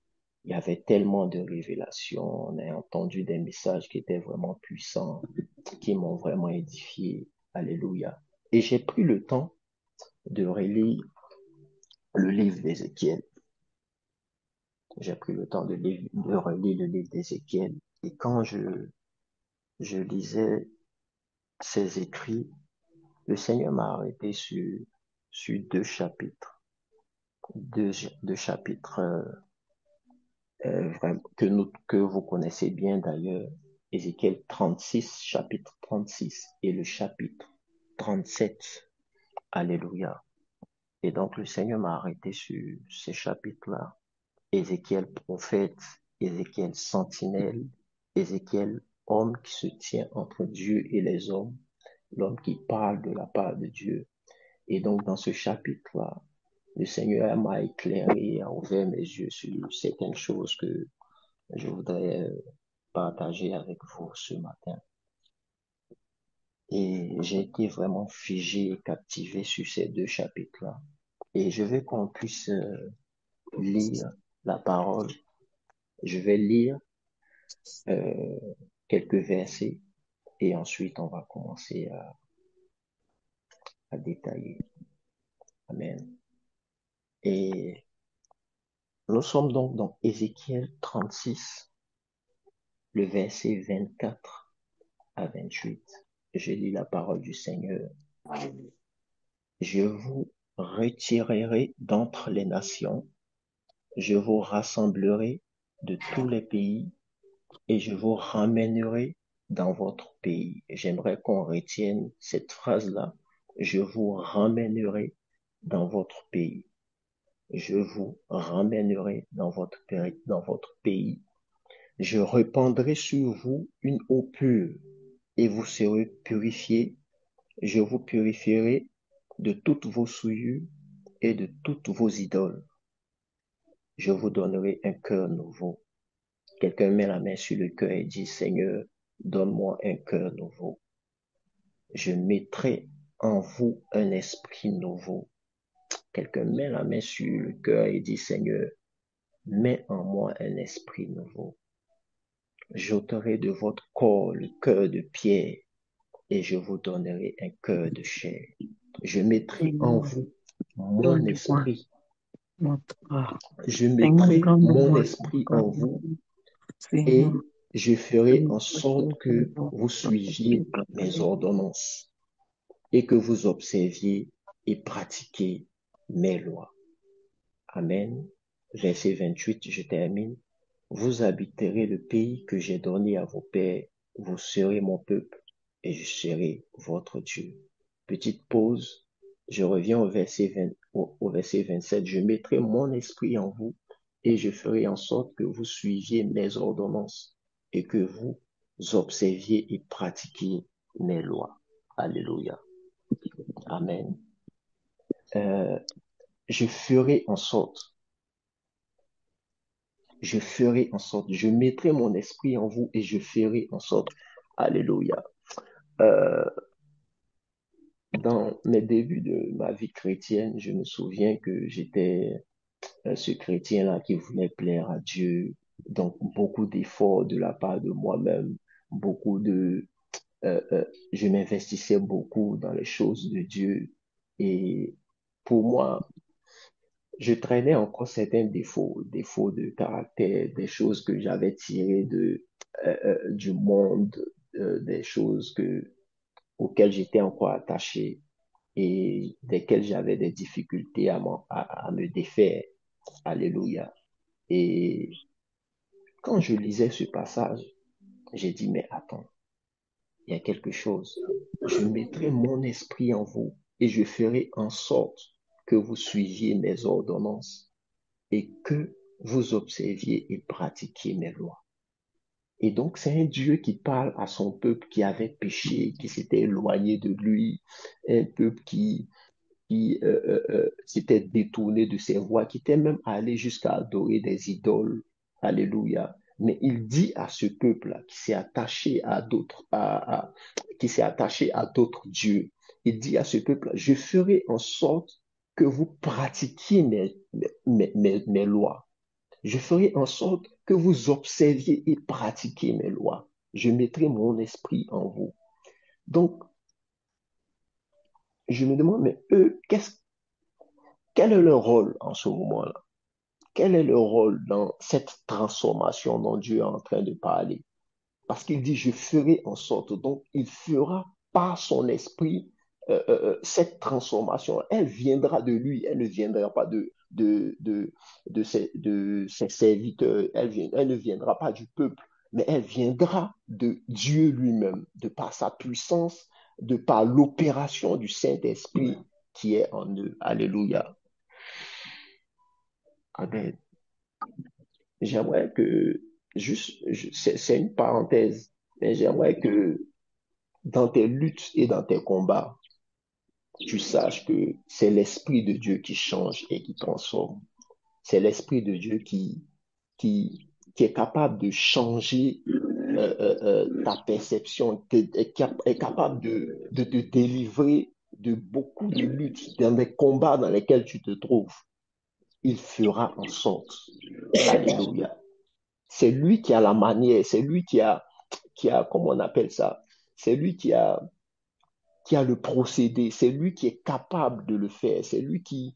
il y avait tellement de révélations. On a entendu des messages qui étaient vraiment puissants, qui m'ont vraiment édifié. Alléluia. Et j'ai pris le temps de relire le livre d'Ézéchiel. J'ai pris le temps de relire le livre d'Ézéchiel. Et quand je lisais ces écrits, le Seigneur m'a arrêté sur deux chapitres. Deux chapitres que vous connaissez bien d'ailleurs, Ézéchiel 36, chapitre 36 et le chapitre 37. Alléluia. Et donc le Seigneur m'a arrêté sur ces chapitres-là. Ézéchiel prophète, Ézéchiel sentinelle, Ézéchiel homme qui se tient entre Dieu et les hommes, l'homme qui parle de la part de Dieu. Et donc dans ce chapitre-là, le Seigneur m'a éclairé, a ouvert mes yeux sur certaines choses que je voudrais partager avec vous ce matin. Et j'ai été vraiment figé et captivé sur ces 2 chapitres-là. Et je veux qu'on puisse lire la parole. Je vais lire quelques versets et ensuite on va commencer à détailler. Amen. Et nous sommes donc dans Ézéchiel 36, le verset 24 à 28. Je lis la parole du Seigneur. Je vous retirerai d'entre les nations, je vous rassemblerai de tous les pays et je vous ramènerai dans votre pays. J'aimerais qu'on retienne cette phrase-là. Je vous ramènerai dans votre pays. Je vous ramènerai dans votre pays. Je répandrai sur vous une eau pure et vous serez purifiés. Je vous purifierai de toutes vos souillures et de toutes vos idoles. Je vous donnerai un cœur nouveau. Quelqu'un met la main sur le cœur et dit, Seigneur, donne-moi un cœur nouveau. Je mettrai en vous un esprit nouveau. Quelqu'un met la main sur le cœur et dit, Seigneur, mets en moi un esprit nouveau. J'ôterai de votre corps le cœur de pierre et je vous donnerai un cœur de chair. Je mettrai en vous mon esprit. Je mettrai mon esprit en vous et je ferai en sorte que vous suiviez mes ordonnances et que vous observiez et pratiquiez mes lois. Amen. Verset 28, je termine. Vous habiterez le pays que j'ai donné à vos pères, vous serez mon peuple et je serai votre Dieu. Petite pause, je reviens au verset 27. Je mettrai mon esprit en vous et je ferai en sorte que vous suiviez mes ordonnances et que vous observiez et pratiquiez mes lois. Alléluia. Amen. Je ferai en sorte, je mettrai mon esprit en vous et je ferai en sorte. Alléluia. Dans mes débuts de ma vie chrétienne, je me souviens que j'étais ce chrétien-là qui voulait plaire à Dieu. Donc, beaucoup d'efforts de la part de moi-même, je m'investissais beaucoup dans les choses de Dieu. Et pour moi, je traînais encore certains défauts de caractère, des choses que j'avais tirées du monde, des choses auxquelles j'étais encore attaché et desquelles j'avais des difficultés à me défaire. Alléluia. Et quand je lisais ce passage, j'ai dit, mais attends, il y a quelque chose. Je mettrai mon esprit en vous et je ferai en sorte que vous suiviez mes ordonnances et que vous observiez et pratiquiez mes lois. Et donc, c'est un Dieu qui parle à son peuple qui avait péché, qui s'était éloigné de lui, un peuple qui s'était détourné de ses voies, qui était même allé jusqu'à adorer des idoles. Alléluia. Mais il dit à ce peuple-là qui s'est attaché à d'autres, qui s'est attaché à d'autres dieux, il dit à ce peuple-là, je ferai en sorte que vous pratiquiez mes lois. Je ferai en sorte que vous observiez et pratiquiez mes lois. Je mettrai mon esprit en vous. Donc, je me demande, mais eux, quel est leur rôle en ce moment-là? Quel est le rôle dans cette transformation dont Dieu est en train de parler? Parce qu'il dit, je ferai en sorte, donc il fera par son esprit cette transformation. Elle viendra de lui, elle ne viendra pas de ses serviteurs, elle ne viendra pas du peuple, mais elle viendra de Dieu lui-même, de par sa puissance, de par l'opération du Saint-Esprit qui est en eux. Alléluia. Amen. J'aimerais que, c'est une parenthèse, mais j'aimerais que dans tes luttes et dans tes combats, tu saches que c'est l'Esprit de Dieu qui change et qui transforme. C'est l'Esprit de Dieu qui est capable de changer ta perception, est capable de te délivrer de beaucoup de luttes, dans des combats dans lesquels tu te trouves. Il fera en sorte. Alléluia. C'est lui qui a la manière, c'est lui qui a, comment on appelle ça? C'est lui qui a le procédé, c'est lui qui est capable de le faire, c'est lui qui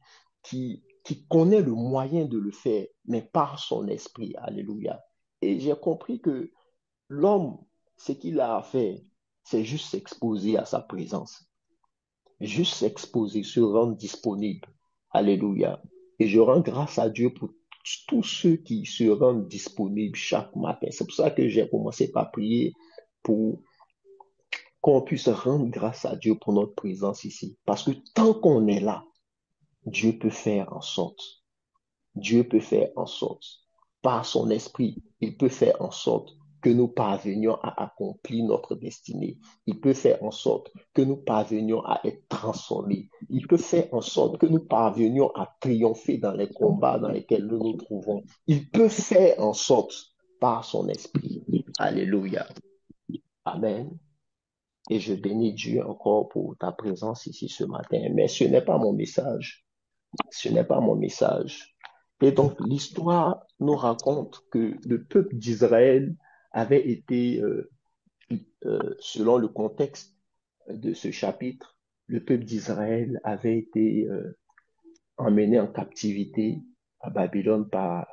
connaît le moyen de le faire, mais par son esprit. Alléluia. Et j'ai compris que l'homme, ce qu'il a à faire, c'est juste s'exposer à sa présence, juste s'exposer, se rendre disponible. Alléluia. Et je rends grâce à Dieu pour tous ceux qui se rendent disponibles chaque matin. C'est pour ça que j'ai commencé par prier pour qu'on puisse rendre grâce à Dieu pour notre présence ici. Parce que tant qu'on est là, Dieu peut faire en sorte. Dieu peut faire en sorte, par son esprit, il peut faire en sorte que nous parvenions à accomplir notre destinée. Il peut faire en sorte que nous parvenions à être transformés. Il peut faire en sorte que nous parvenions à triompher dans les combats dans lesquels nous nous trouvons. Il peut faire en sorte par son esprit. Alléluia. Amen. Et je bénis Dieu encore pour ta présence ici ce matin. Mais ce n'est pas mon message. Ce n'est pas mon message. Et donc, l'histoire nous raconte que le peuple d'Israël avait été, selon le contexte de ce chapitre, le peuple d'Israël avait été emmené en captivité à Babylone par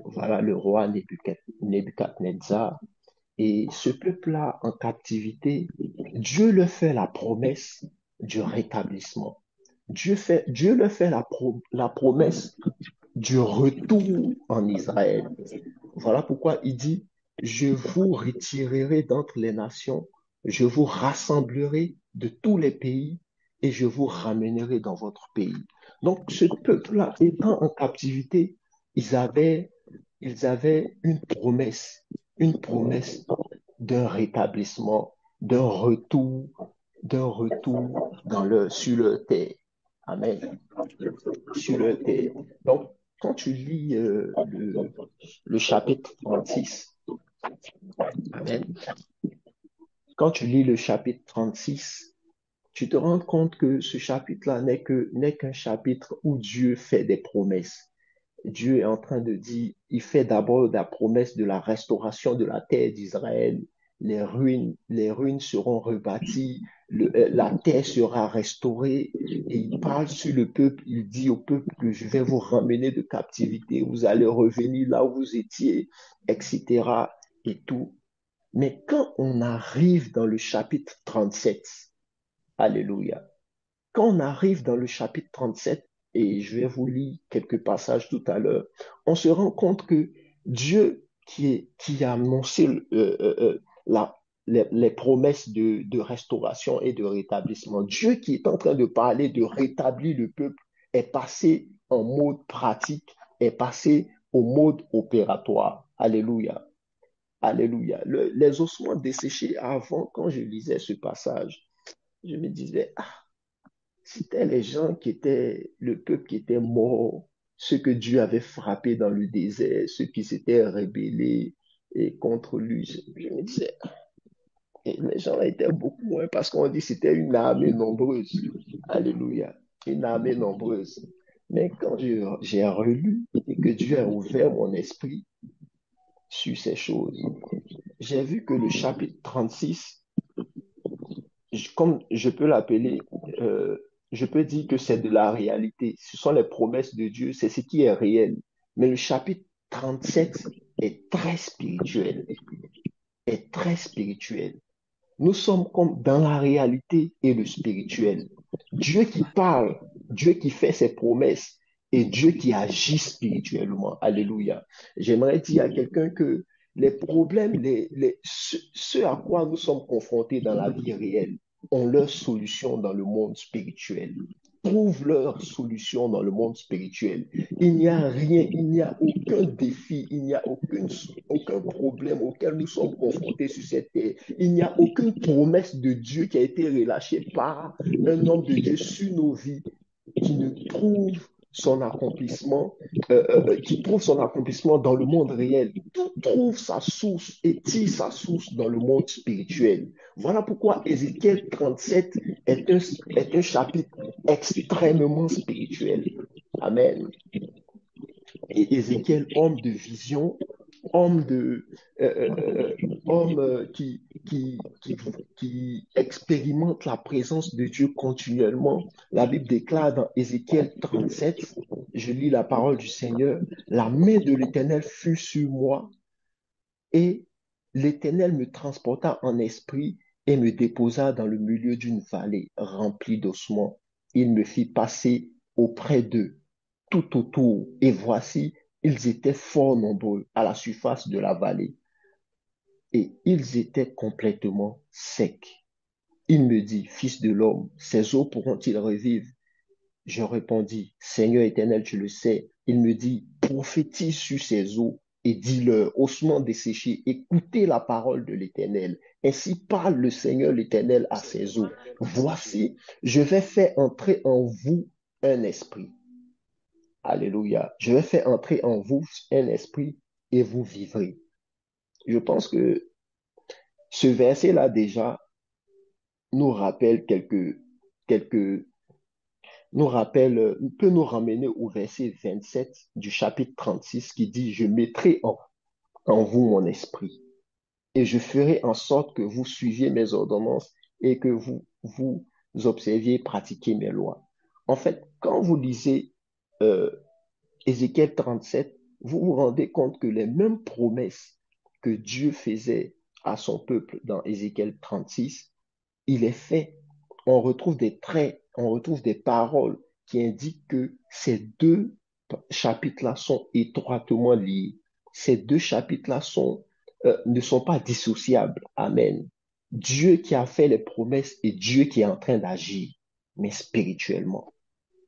voilà, le roi Nebuchadnezzar. Et ce peuple-là, en captivité, Dieu leur fait la promesse du rétablissement. Dieu leur fait la promesse du retour en Israël. Voilà pourquoi il dit, je vous retirerai d'entre les nations, je vous rassemblerai de tous les pays et je vous ramènerai dans votre pays. Donc, ce peuple-là, étant en captivité, ils avaient une promesse d'un rétablissement, d'un retour sur leur terre. Amen. Sur leur terre. Donc, quand tu lis le chapitre 36, amen. Quand tu lis le chapitre 36, tu te rends compte que ce chapitre-là n'est qu'un chapitre où Dieu fait des promesses. Dieu est en train de dire, il fait d'abord la promesse de la restauration de la terre d'Israël. Les ruines seront rebâties, la terre sera restaurée. Et il parle sur le peuple, il dit au peuple que je vais vous ramener de captivité, vous allez revenir là où vous étiez, etc. et tout. Mais quand on arrive dans le chapitre 37, alléluia, quand on arrive dans le chapitre 37, et je vais vous lire quelques passages tout à l'heure, on se rend compte que Dieu qui a annoncé les promesses de restauration et de rétablissement, Dieu qui est en train de parler de rétablir le peuple, est passé en mode pratique, est passé au mode opératoire. Alléluia. Alléluia. Les ossements desséchés avant, quand je lisais ce passage, je me disais, c'était les gens le peuple qui était mort, ceux que Dieu avait frappés dans le désert, ceux qui s'étaient rébellés et contre lui. Je me disais, et les gens étaient beaucoup moins parce qu'on dit que c'était une armée nombreuse. Alléluia. Une armée nombreuse. Mais quand j'ai relu et que Dieu a ouvert mon esprit sur ces choses, j'ai vu que le chapitre 36, comme je peux l'appeler, je peux dire que c'est de la réalité. Ce sont les promesses de Dieu, c'est ce qui est réel. Mais le chapitre 37 est très spirituel, est très spirituel. Nous sommes comme dans la réalité et le spirituel. Dieu qui parle, Dieu qui fait ses promesses et Dieu qui agit spirituellement. Alléluia. J'aimerais dire à quelqu'un que les problèmes, ce à quoi nous sommes confrontés dans la vie réelle, ont leur solution dans le monde spirituel. Trouvent leur solution dans le monde spirituel. Il n'y a rien, il n'y a aucun défi, il n'y a aucun problème auquel nous sommes confrontés sur cette terre. Il n'y a aucune promesse de Dieu qui a été relâchée par un homme de Dieu sur nos vies qui ne trouve son accomplissement, qui trouve son accomplissement dans le monde réel. Tout trouve sa source et tire sa source dans le monde spirituel. Voilà pourquoi Ézéchiel 37 est un chapitre extrêmement spirituel. Amen. Et Ézéchiel, homme de vision, homme de homme qui expérimente la présence de Dieu continuellement. La Bible déclare dans Ézéchiel 37, je lis la parole du Seigneur, la main de l'Éternel fut sur moi et l'Éternel me transporta en esprit et me déposa dans le milieu d'une vallée remplie d'ossements. Il me fit passer auprès d'eux tout autour, et voici, ils étaient fort nombreux à la surface de la vallée, et ils étaient complètement secs. Il me dit, Fils de l'homme, ces eaux pourront-ils revivre? Je répondis, Seigneur éternel, tu le sais. Il me dit, prophétise sur ces eaux et dis-leur, ossements desséchés, écoutez la parole de l'Éternel. Ainsi parle le Seigneur l'Éternel à ces eaux. Voici, je vais faire entrer en vous un esprit. Alléluia. Je vais faire entrer en vous un esprit et vous vivrez. Je pense que ce verset-là déjà nous rappelle peut nous ramener au verset 27 du chapitre 36 qui dit, je mettrai en vous mon esprit et je ferai en sorte que vous suiviez mes ordonnances et que vous observiez et pratiquiez mes lois. En fait, quand vous lisez euh, Ézéchiel 37, vous vous rendez compte que les mêmes promesses que Dieu faisait à son peuple dans Ézéchiel 36, il est fait. On retrouve des traits, on retrouve des paroles qui indiquent que ces deux chapitres-là sont étroitement liés. Ces deux chapitres-là ne sont pas dissociables. Amen. Dieu qui a fait les promesses et Dieu qui est en train d'agir, mais spirituellement.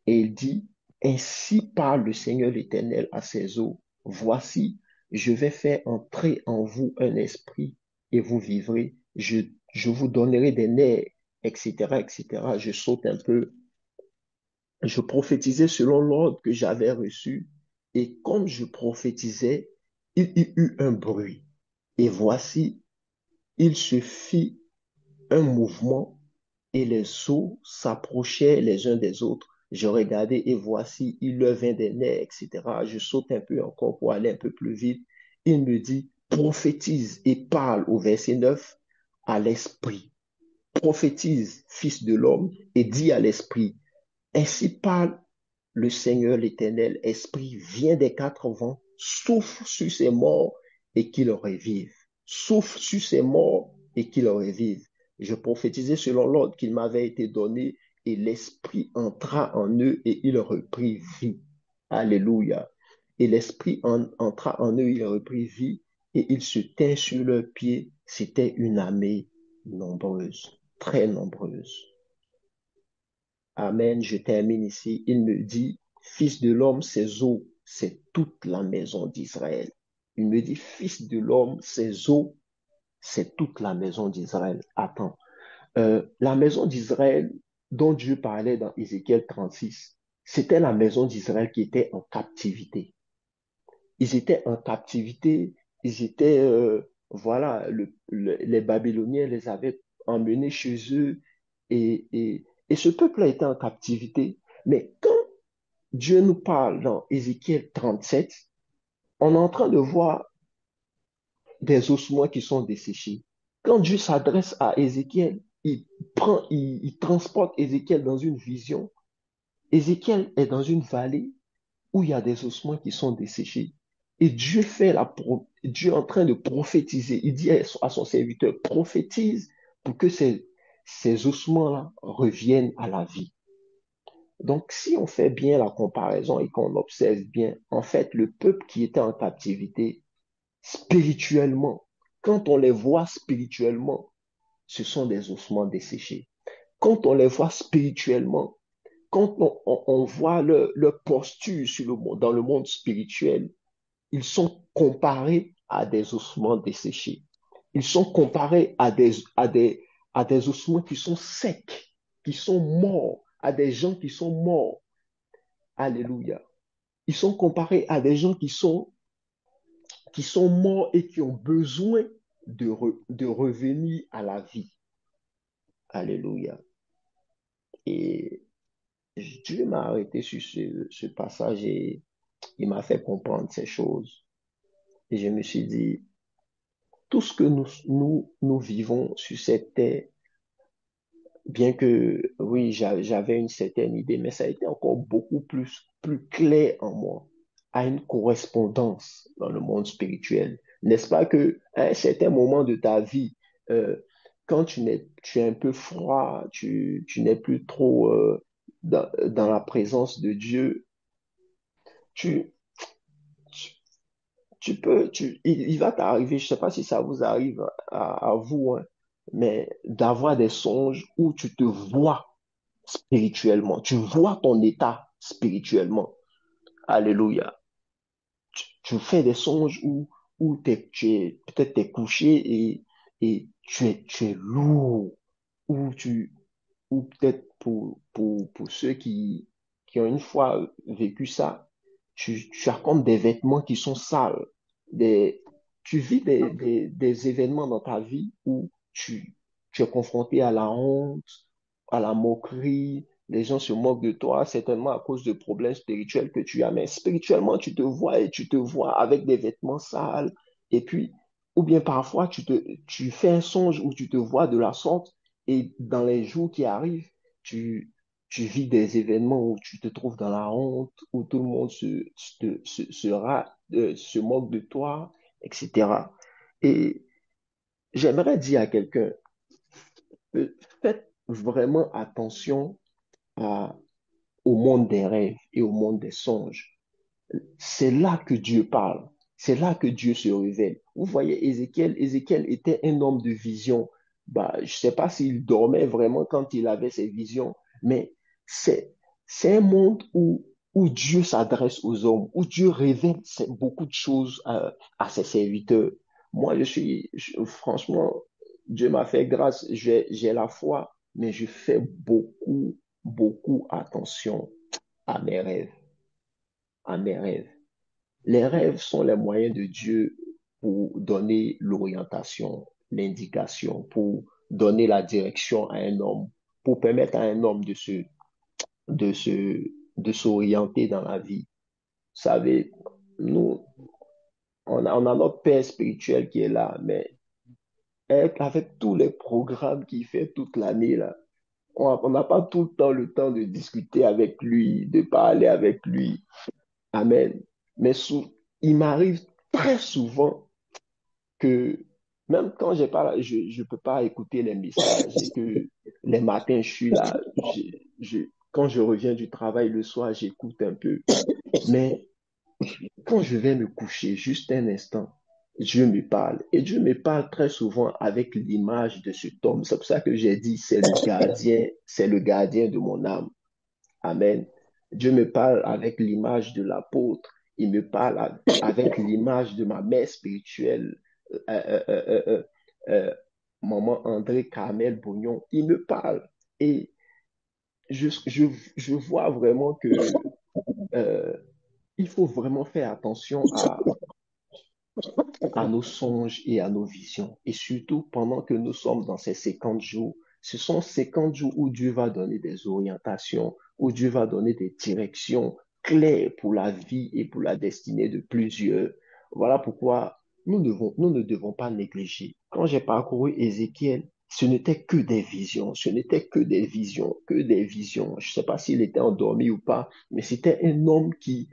Et il dit, ainsi parle le Seigneur l'Éternel à ses eaux. Voici, je vais faire entrer en vous un esprit et vous vivrez. Je vous donnerai des nerfs, etc., etc. Je saute un peu. Je prophétisais selon l'ordre que j'avais reçu. Et comme je prophétisais, il y eut un bruit. Et voici, il se fit un mouvement et les eaux s'approchaient les uns des autres. Je regardais et voici, il leur vint des nerfs, etc. Je saute un peu encore pour aller un peu plus vite. Il me dit, prophétise et parle au verset 9 à l'esprit. Prophétise, fils de l'homme, et dis à l'esprit, ainsi parle le Seigneur l'Éternel, esprit, viens des quatre vents, souffle sur ces morts et qu'ils revivent. Souffle sur ces morts et qu'ils revivent. Je prophétisais selon l'ordre qu'il m'avait été donné et l'esprit entra en eux et il reprit vie. Alléluia. Et l'esprit entra en eux, il reprit vie et ils se tinrent sur leurs pieds. C'était une armée nombreuse, très nombreuse. Amen, je termine ici. Il me dit, Fils de l'homme, ces eaux, c'est toute la maison d'Israël. Il me dit, Fils de l'homme, ces eaux, c'est toute la maison d'Israël. Attends, la maison d'Israël dont Dieu parlait dans Ézéchiel 36, c'était la maison d'Israël qui était en captivité. Ils étaient en captivité, ils étaient, voilà, les Babyloniens les avaient emmenés chez eux et ce peuple-là était en captivité. Mais quand Dieu nous parle dans Ézéchiel 37, on est en train de voir des ossements qui sont desséchés. Quand Dieu s'adresse à Ézéchiel, il transporte Ézéchiel dans une vision. Ézéchiel est dans une vallée où il y a des ossements qui sont desséchés. Et Dieu est en train de prophétiser. Il dit à son serviteur, prophétise pour que ces ossements-là reviennent à la vie. Donc, si on fait bien la comparaison et qu'on observe bien, en fait, le peuple qui était en captivité, spirituellement, quand on les voit spirituellement, ce sont des ossements desséchés. Quand on les voit spirituellement, quand on voit leur posture dans le monde spirituel, ils sont comparés à des ossements desséchés. Ils sont comparés à des ossements qui sont secs, qui sont morts, à des gens qui sont morts. Alléluia. Ils sont comparés à des gens qui sont morts et qui ont besoin de revenir à la vie. Alléluia. Et Dieu m'a arrêté sur ce passage et il m'a fait comprendre ces choses. Et je me suis dit, tout ce que nous vivons sur cette terre, bien que, oui, j'avais une certaine idée, mais ça a été encore beaucoup plus clair en moi, à une correspondance dans le monde spirituel. N'est-ce pas que à un certain moment de ta vie, euh, quand tu es un peu froid, tu n'es plus trop dans la présence de Dieu, tu, tu, il va t'arriver, je ne sais pas si ça vous arrive à vous, hein, mais d'avoir des songes où tu te vois spirituellement. Tu vois ton état spirituellement. Alléluia. Tu fais des songes où peut-être t'es couché et tu es lourd. Ou ou peut-être pour ceux qui ont une fois vécu ça, tu as comme des vêtements qui sont sales. Des, tu vis des événements dans ta vie où tu es confronté à la honte, à la moquerie. Les gens se moquent de toi, certainement à cause de problèmes spirituels que tu as. Mais spirituellement, tu te vois et tu te vois avec des vêtements sales. Et puis, ou bien parfois, tu fais un songe où tu te vois de la sorte et dans les jours qui arrivent, tu, tu vis des événements où tu te trouves dans la honte, où tout le monde se moque de toi, etc. Et j'aimerais dire à quelqu'un, faites vraiment attention à- au monde des rêves et au monde des songes. C'est là que Dieu parle. C'est là que Dieu se révèle. Vous voyez, Ézéchiel était un homme de vision. Bah, je ne sais pas s'il dormait vraiment quand il avait ses visions, mais c'est, c'est un monde où Dieu s'adresse aux hommes, où Dieu révèle beaucoup de choses à ses serviteurs. Moi, franchement, Dieu m'a fait grâce. J'ai la foi, mais je fais beaucoup attention à mes rêves, à mes rêves. Les rêves sont les moyens de Dieu pour donner l'orientation, l'indication, pour donner la direction à un homme, pour permettre à un homme de se, de s'orienter dans la vie. Vous savez, nous, on a notre Père spirituel qui est là, mais avec tous les programmes qu'il fait toute l'année, là, on n'a pas tout le temps de discuter avec lui, de parler avec lui. Amen. Mais il m'arrive très souvent que même quand j'ai pas, je peux pas écouter les messages et que les matins, je suis là, quand je reviens du travail le soir, j'écoute un peu. Mais quand je vais me coucher, juste un instant, Dieu me parle. Et Dieu me parle très souvent avec l'image de cet homme. C'est pour ça que j'ai dit, c'est le gardien de mon âme. Amen. Dieu me parle avec l'image de l'apôtre. Il me parle avec l'image de ma mère spirituelle, euh, euh, euh, euh, euh, euh, maman André Carmel Bognon. Il me parle. Et je vois vraiment que euh, il faut vraiment faire attention à nos songes et à nos visions. Et surtout pendant que nous sommes dans ces 50 jours, ce sont 50 jours où Dieu va donner des orientations, où Dieu va donner des directions claires pour la vie et pour la destinée de plusieurs. Voilà pourquoi nous ne devons pas négliger. Quand j'ai parcouru Ézéchiel, ce n'était que des visions, ce n'était que des visions, que des visions. Je ne sais pas s'il était endormi ou pas, mais c'était un homme qui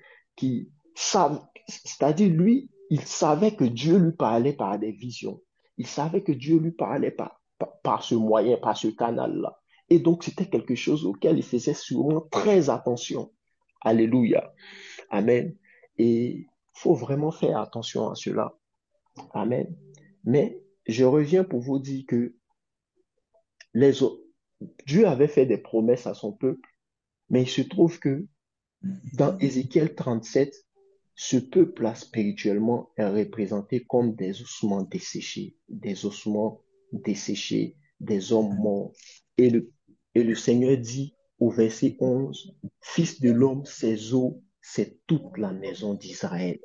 savait, c'est-à-dire lui, il savait que Dieu lui parlait par des visions. Il savait que Dieu lui parlait par ce moyen, par ce canal-là. Et donc, c'était quelque chose auquel il faisait sûrement très attention. Alléluia. Amen. Et il faut vraiment faire attention à cela. Amen. Mais je reviens pour vous dire que les autres, Dieu avait fait des promesses à son peuple, mais il se trouve que dans Ézéchiel 37, ce peuple-là, spirituellement, est représenté comme des ossements desséchés, des hommes morts. Et le Seigneur dit au verset 11, Fils de l'homme, ses os, c'est toute la maison d'Israël.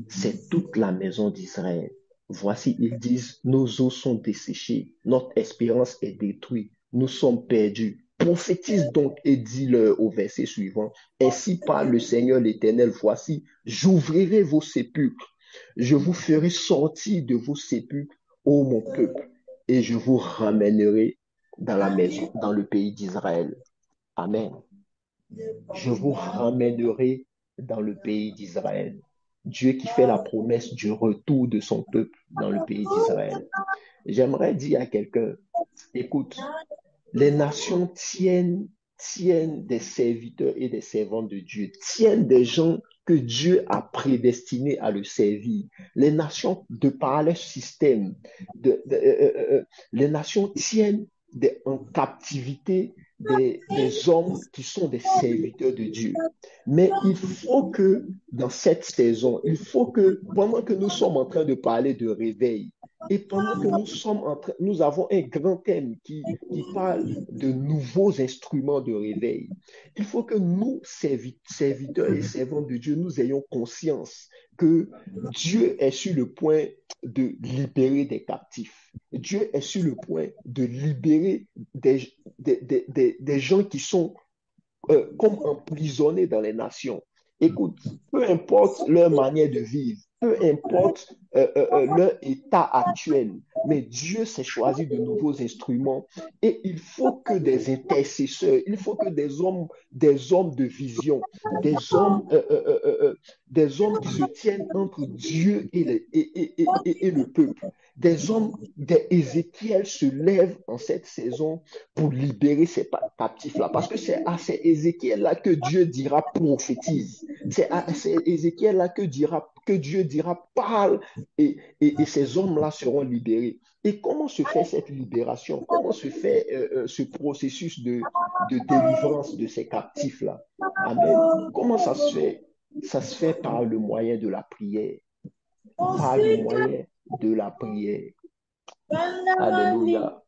C'est toute la maison d'Israël. Voici, ils disent, nos os sont desséchés, notre espérance est détruite, nous sommes perdus. Prophétise donc et dis-leur au verset suivant, ainsi parle le Seigneur l'Éternel, voici, j'ouvrirai vos sépulcres, je vous ferai sortir de vos sépulcres, ô mon peuple, et je vous ramènerai dans la maison, dans le pays d'Israël. Amen. Je vous ramènerai dans le pays d'Israël. Dieu qui fait la promesse du retour de son peuple dans le pays d'Israël. J'aimerais dire à quelqu'un, écoute, les nations tiennent des serviteurs et des servantes de Dieu, tiennent des gens que Dieu a prédestinés à le servir. Les nations, de par leur système, les nations tiennent en captivité des hommes qui sont des serviteurs de Dieu. Mais il faut que dans cette saison, il faut que pendant que nous sommes en train de parler de réveil, et pendant que nous avons un grand thème qui parle de nouveaux instruments de réveil, il faut que nous, serviteurs et servantes de Dieu, nous ayons conscience que Dieu est sur le point de libérer des captifs. Dieu est sur le point de libérer des gens qui sont comme emprisonnés dans les nations. Écoute, peu importe leur manière de vivre, peu importe leur état actuel, mais Dieu s'est choisi de nouveaux instruments et il faut que des intercesseurs, il faut que des hommes de vision, des hommes qui se tiennent entre Dieu et le peuple, des hommes, des Ézéchiel se lèvent en cette saison pour libérer ces captifs-là. Parce que c'est à ces Ézéchiel-là que Dieu dira prophétise. C'est à ces Ézéchiel-là que Dieu dira parle et ces hommes-là seront libérés. Et comment se fait cette libération? Comment se fait ce processus de délivrance de ces captifs-là? Amen. Comment ça se fait? Ça se fait par le moyen de la prière. Par le moyen de la prière. Alléluia.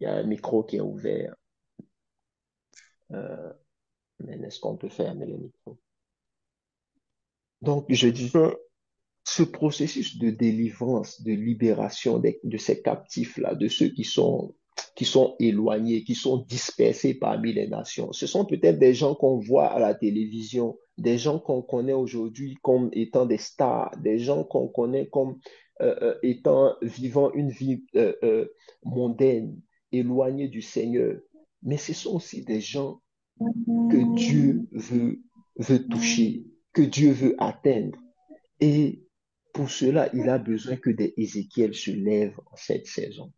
Il y a un micro qui est ouvert. Mais est-ce qu'on peut fermer le micro? Donc, je disais, ce processus de délivrance, de libération de ces captifs-là, de ceux qui sont éloignés, qui sont dispersés parmi les nations, ce sont peut-être des gens qu'on voit à la télévision, des gens qu'on connaît aujourd'hui comme étant des stars, des gens qu'on connaît comme vivant une vie mondaine, éloignés du Seigneur. Mais ce sont aussi des gens que Dieu veut toucher, que Dieu veut atteindre. Et pour cela, il a besoin que des Ézéchiel se lèvent en cette saison.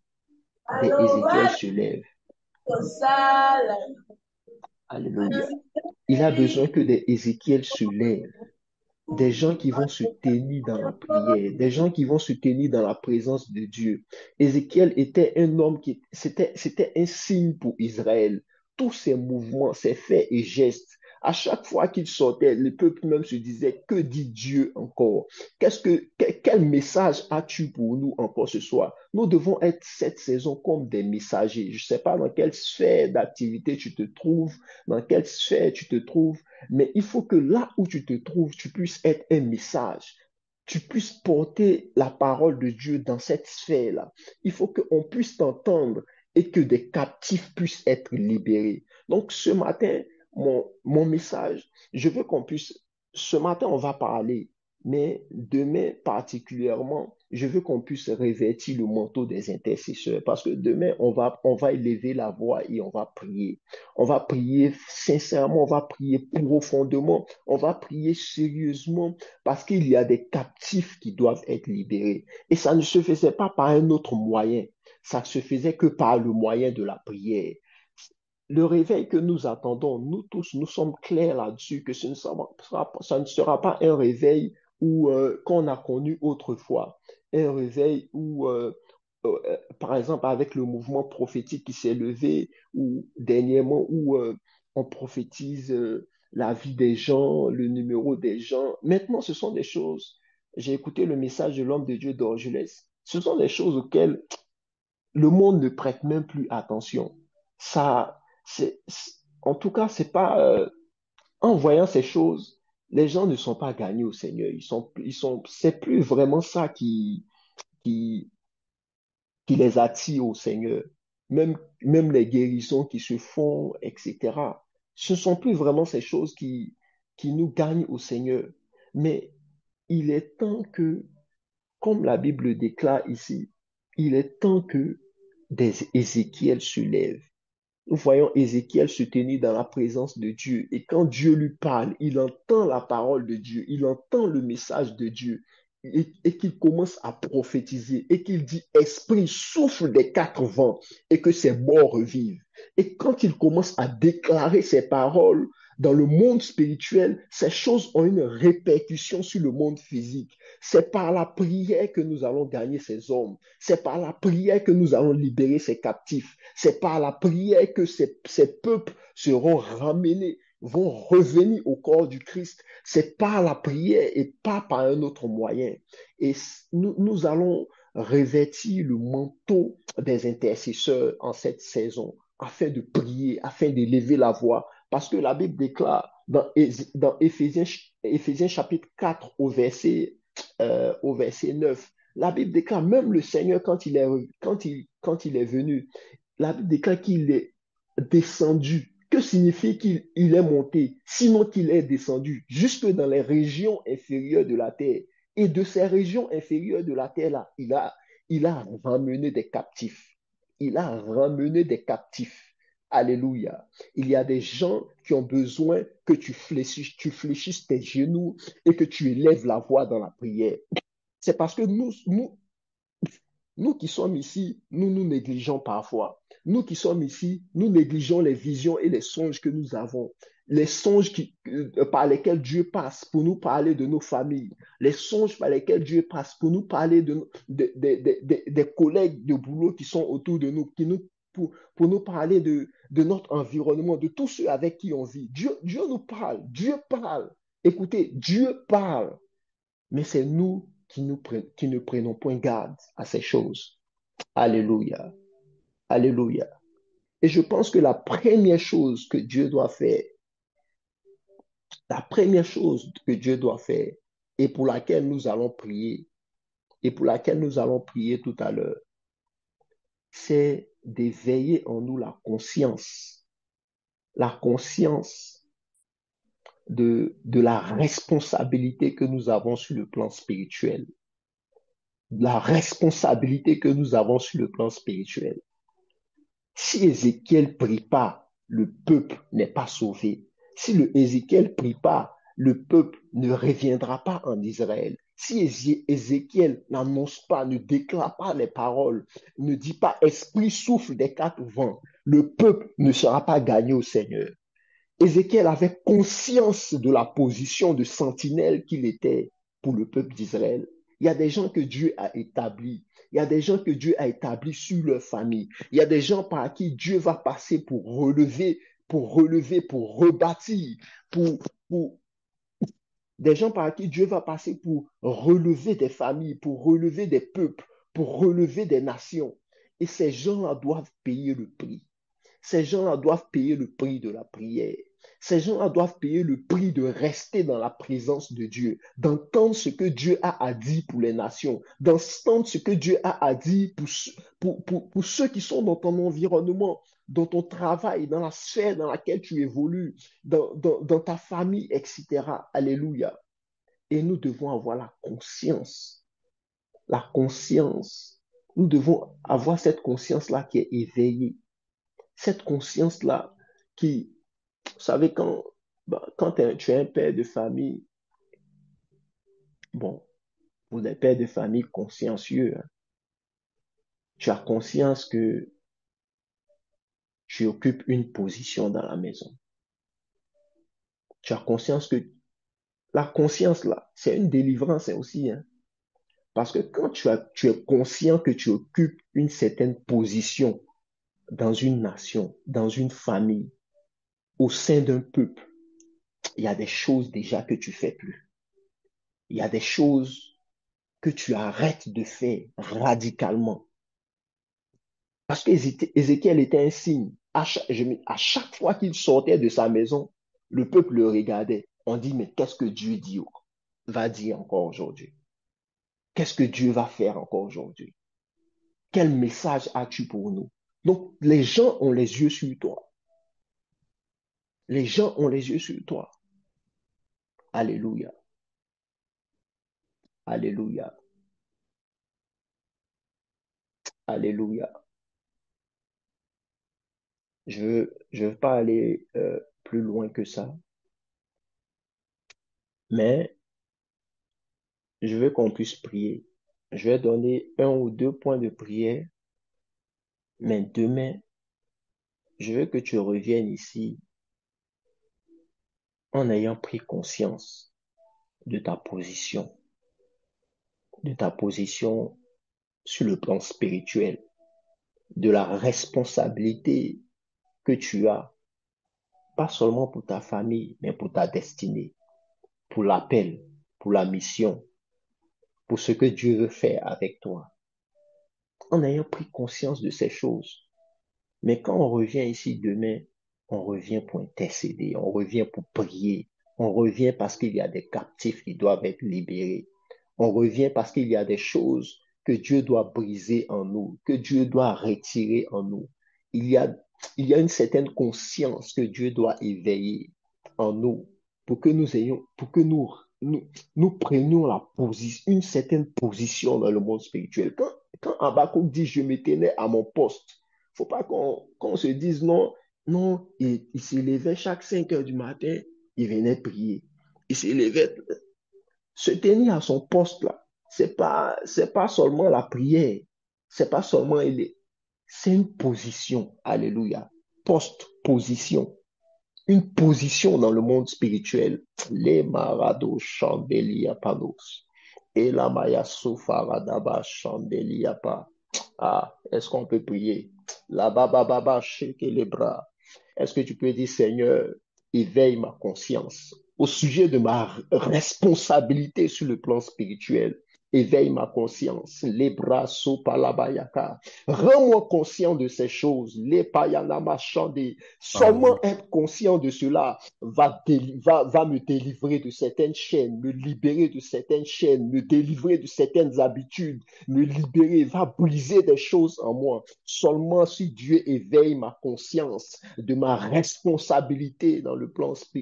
Des Ézéchiel se lèvent. Alléluia. Il a besoin que des Ézéchiel se lèvent. Des gens qui vont se tenir dans la prière, des gens qui vont se tenir dans la présence de Dieu. Ézéchiel était un homme c'était un signe pour Israël. Tous ses mouvements, ses faits et gestes, à chaque fois qu'il sortait, le peuple même se disait, que dit Dieu encore? Quel message as-tu pour nous encore ce soir? Nous devons être cette saison comme des messagers. Je ne sais pas dans quelle sphère d'activité tu te trouves, dans quelle sphère tu te trouves, mais il faut que là où tu te trouves, tu puisses être un message. Tu puisses porter la parole de Dieu dans cette sphère-là. Il faut qu'on puisse t'entendre et que des captifs puissent être libérés. Donc ce matin, mon message, je veux qu'on puisse, ce matin on va parler, mais demain particulièrement, je veux qu'on puisse revêtir le manteau des intercesseurs parce que demain on va élever la voix et on va prier. On va prier sincèrement, on va prier profondément, on va prier sérieusement parce qu'il y a des captifs qui doivent être libérés. Et ça ne se faisait pas par un autre moyen, ça se faisait que par le moyen de la prière. Le réveil que nous attendons, nous tous, nous sommes clairs là-dessus que ça ne sera pas un réveil qu'on a connu autrefois. Un réveil où, par exemple, avec le mouvement prophétique qui s'est levé, ou dernièrement, où on prophétise la vie des gens, le numéro des gens. Maintenant, ce sont des choses, j'ai écouté le message de l'homme de Dieu d'Orgelès, ce sont des choses auxquelles le monde ne prête même plus attention. Ça, En tout cas, c'est pas, en voyant ces choses, les gens ne sont pas gagnés au Seigneur. C'est plus vraiment ça qui, qui les attire au Seigneur. Même les guérisons qui se font, etc. Ce ne sont plus vraiment ces choses qui nous gagnent au Seigneur. Mais il est temps que, comme la Bible déclare ici, il est temps que des Ézéchiel se lèvent. Nous voyons Ézéchiel se tenir dans la présence de Dieu. Et quand Dieu lui parle, il entend la parole de Dieu, il entend le message de Dieu. Et qu'il commence à prophétiser et qu'il dit, Esprit, souffle des quatre vents et que ces morts revivent. Et quand il commence à déclarer ces paroles dans le monde spirituel, ces choses ont une répercussion sur le monde physique. C'est par la prière que nous allons gagner ces hommes. C'est par la prière que nous allons libérer ces captifs. C'est par la prière que ces peuples seront ramenés, vont revenir au corps du Christ. C'est par la prière et pas par un autre moyen. Et nous allons revêtir le manteau des intercesseurs en cette saison afin de prier, afin d'élever la voix. Parce que la Bible déclare dans Éphésiens chapitre 4 au verset 9, la Bible déclare même le Seigneur quand il est venu, la Bible déclare qu'il est descendu. Que signifie qu'il est monté? Sinon qu'il est descendu jusque dans les régions inférieures de la terre. Et de ces régions inférieures de la terre-là, il a ramené des captifs. Il a ramené des captifs. Alléluia. Il y a des gens qui ont besoin que tu fléchisses tes genoux et que tu élèves la voix dans la prière. C'est parce que nous qui sommes ici, nous négligeons parfois. Nous qui sommes ici, nous négligeons les visions et les songes que nous avons. Les songes par lesquels Dieu passe pour nous parler de nos familles. Les songes par lesquels Dieu passe pour nous parler des collègues de boulot qui sont autour de nous, pour nous parler de notre environnement, de tous ceux avec qui on vit. Dieu nous parle. Dieu parle. Écoutez, Dieu parle. Mais c'est nous qui ne prenons point garde à ces choses. Alléluia. Alléluia. Et je pense que la première chose que Dieu doit faire, la première chose que Dieu doit faire, et pour laquelle nous allons prier, et pour laquelle nous allons prier tout à l'heure, c'est d'éveiller en nous la conscience de la responsabilité que nous avons sur le plan spirituel. La responsabilité que nous avons sur le plan spirituel. Si Ézéchiel prie pas, le peuple n'est pas sauvé. Si le Ézéchiel prie pas, le peuple ne reviendra pas en Israël. Si Ézéchiel n'annonce pas, ne déclare pas les paroles, ne dit pas Esprit souffle des quatre vents, le peuple ne sera pas gagné au Seigneur. Ézéchiel avait conscience de la position de sentinelle qu'il était pour le peuple d'Israël. Il y a des gens que Dieu a établis. Il y a des gens que Dieu a établis sur leur famille. Il y a des gens par qui Dieu va passer pour relever, pour rebâtir, pour des gens par qui Dieu va passer pour relever des familles, pour relever des peuples, pour relever des nations. Et ces gens-là doivent payer le prix. Ces gens-là doivent payer le prix de la prière. Ces gens-là doivent payer le prix de rester dans la présence de Dieu, d'entendre ce que Dieu a à dire pour les nations, d'entendre ce que Dieu a à dire pour ceux qui sont dans ton environnement, dans ton travail, dans la sphère dans laquelle tu évolues, dans ta famille, etc. Alléluia. Et nous devons avoir la conscience. La conscience. Nous devons avoir cette conscience-là qui est éveillée. Cette conscience-là qui, vous savez, quand tu es un père de famille, bon, pour des pères de famille consciencieux, hein, tu as conscience que tu occupes une position dans la maison. Tu as conscience que la conscience, là, c'est une délivrance aussi, hein, parce que quand tu es conscient que tu occupes une certaine position dans une nation, dans une famille, au sein d'un peuple, il y a des choses déjà que tu fais plus. Il y a des choses que tu arrêtes de faire radicalement. Parce qu'Ézéchiel était un signe. À chaque fois qu'il sortait de sa maison, le peuple le regardait. On dit, mais qu'est-ce que Dieu va dire encore aujourd'hui? Qu'est-ce que Dieu va faire encore aujourd'hui? Quel message as-tu pour nous? Donc, les gens ont les yeux sur toi. Les gens ont les yeux sur toi. Alléluia. Alléluia. Alléluia. Je veux pas aller plus loin que ça, mais je veux qu'on puisse prier. Je vais donner 1 ou 2 points de prière, mais demain, je veux que tu reviennes ici en ayant pris conscience de ta position sur le plan spirituel, de la responsabilité que tu as, pas seulement pour ta famille, mais pour ta destinée, pour l'appel, pour la mission, pour ce que Dieu veut faire avec toi. En ayant pris conscience de ces choses. Mais quand on revient ici demain, on revient pour intercéder, on revient pour prier, on revient parce qu'il y a des captifs qui doivent être libérés. On revient parce qu'il y a des choses que Dieu doit briser en nous, que Dieu doit retirer en nous. Il y a une certaine conscience que Dieu doit éveiller en nous pour que nous prenions une certaine position dans le monde spirituel. Quand Habakkuk dit je me tenais à mon poste, faut pas qu'on se dise non, non, il se levait chaque 5 heures du matin, il venait prier. Il se levait, se tenir à son poste là. C'est pas seulement la prière. C'est une position. Alléluia. Post-position. Une position dans le monde spirituel. Les marado chandelia panos. Et la maya sofaradaba chandelia pa. Ah, est-ce qu'on peut prier? La baba baba shake les bras. Est-ce que tu peux dire, Seigneur, éveille ma conscience au sujet de ma responsabilité sur le plan spirituel? Éveille ma conscience. Les bras sopalabayaka. Rends-moi conscient de ces choses. Les payanama chandé. Seulement être conscient de cela va me délivrer de certaines chaînes, me libérer de certaines chaînes, me délivrer de certaines habitudes, me libérer, va briser des choses en moi. Seulement si Dieu éveille ma conscience de ma responsabilité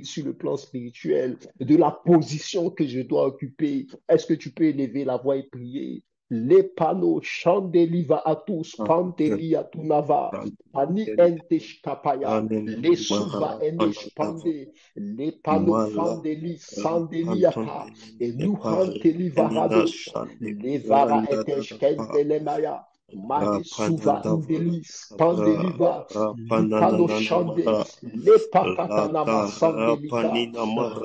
sur le plan spirituel, de la position que je dois occuper. Est-ce que tu peux élever la voix et prier? Les panneaux chandeliva à tous, panteli à tunava, ani entesh kapaya, les suva enish pande, les panneaux fandeli, sandeli apa, et nous hanteli varados, les vara etesh kentelemaya. Mani suva indelis pandeliva lipano shande le pakatana masandelika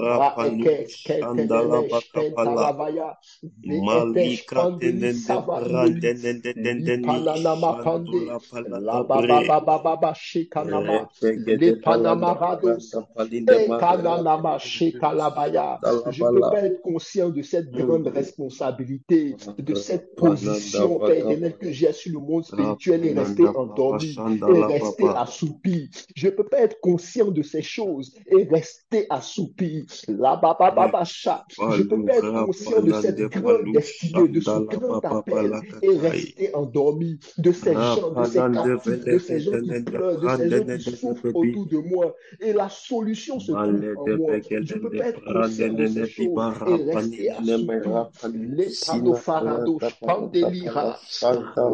ra ekes ketelenesh kentalavaya ve etesh pandelis sava indelis lipanana mapande la baba baba shikanama le panama radosa et kananama shikalabaya. Je peux pas être conscient de cette grande responsabilité, de cette position, Père éternel, que j'ai sur le monde spirituel et rester endormi et rester assoupi. Je peux pas être conscient de ces choses et rester assoupi. Je peux pas être conscient de cette grande destinée, de ce grand appel et rester endormi, de ces gens, de ces captifs, de ces gens qui pleurent, de ces gens qui souffrent autour de moi. Et la solution se trouve en moi. Je peux pas être conscient de ces choses et rester assoupi. Les panofarados pandelira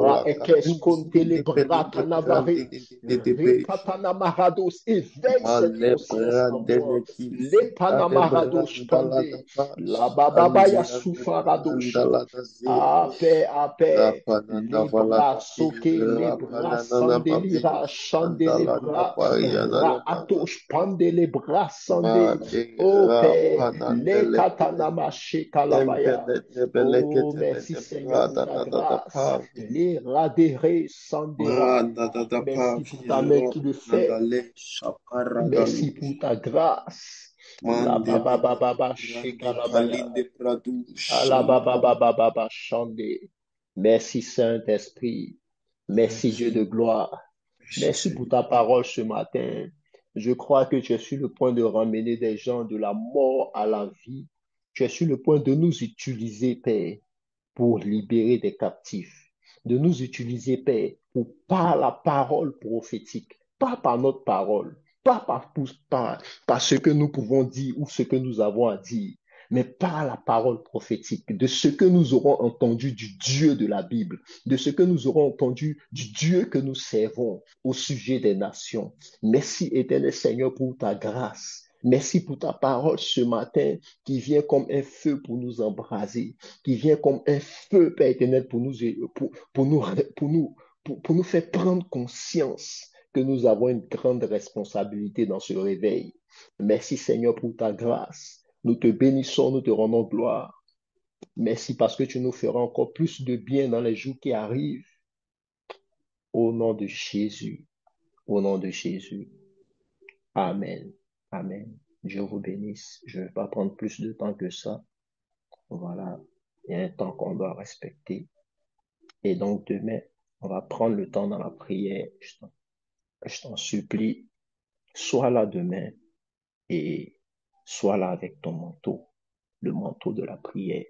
ra ekes kontele brata navare repatana marados éveille cette conscience en moi. Les panamarados pande la bababaya soufarados apé les bras soke les bras sandelira chande les bras ra atosh pande les bras sande oh Père les katanama shekalabaya. Oh, merci Seigneur pour ta grâce. Les radérés sandera. Merci pour ta main qui le fait. Merci pour ta grâce. La baba baba shekalabaya. La baba baba shande. Merci Saint-Esprit. Merci Dieu de gloire. Merci pour ta parole ce matin. Je crois que tu es sur le point de ramener des gens de la mort à la vie. Tu es sur le point de nous utiliser, Père, pour libérer des captifs, de nous utiliser, Père, par la parole prophétique, pas par notre parole, pas par ce que nous pouvons dire ou ce que nous avons à dire, mais par la parole prophétique, de ce que nous aurons entendu du Dieu de la Bible, de ce que nous aurons entendu du Dieu que nous servons au sujet des nations. Merci, éternel Seigneur, pour ta grâce. Merci pour ta parole ce matin qui vient comme un feu pour nous embraser, qui vient comme un feu, Père éternel, pour nous faire prendre conscience que nous avons une grande responsabilité dans ce réveil. Merci Seigneur pour ta grâce. Nous te bénissons, nous te rendons gloire. Merci parce que tu nous feras encore plus de bien dans les jours qui arrivent. Au nom de Jésus. Au nom de Jésus. Amen. Amen. Dieu vous bénisse. Je ne vais pas prendre plus de temps que ça. Voilà. Il y a un temps qu'on doit respecter. Et donc demain, on va prendre le temps dans la prière. Je t'en supplie, sois là demain et sois là avec ton manteau, le manteau de la prière.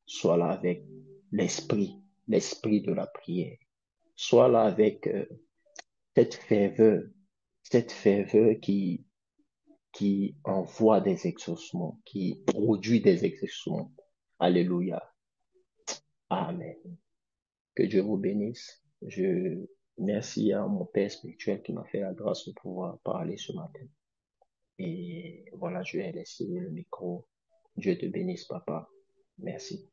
Sois là avec l'esprit de la prière. Sois là avec cette ferveur qui envoie des exaucements, qui produit des exaucements. Alléluia. Amen. Que Dieu vous bénisse. Je merci à mon Père spirituel qui m'a fait la grâce de pouvoir parler ce matin. Et voilà, je vais laisser le micro. Dieu te bénisse, papa. Merci.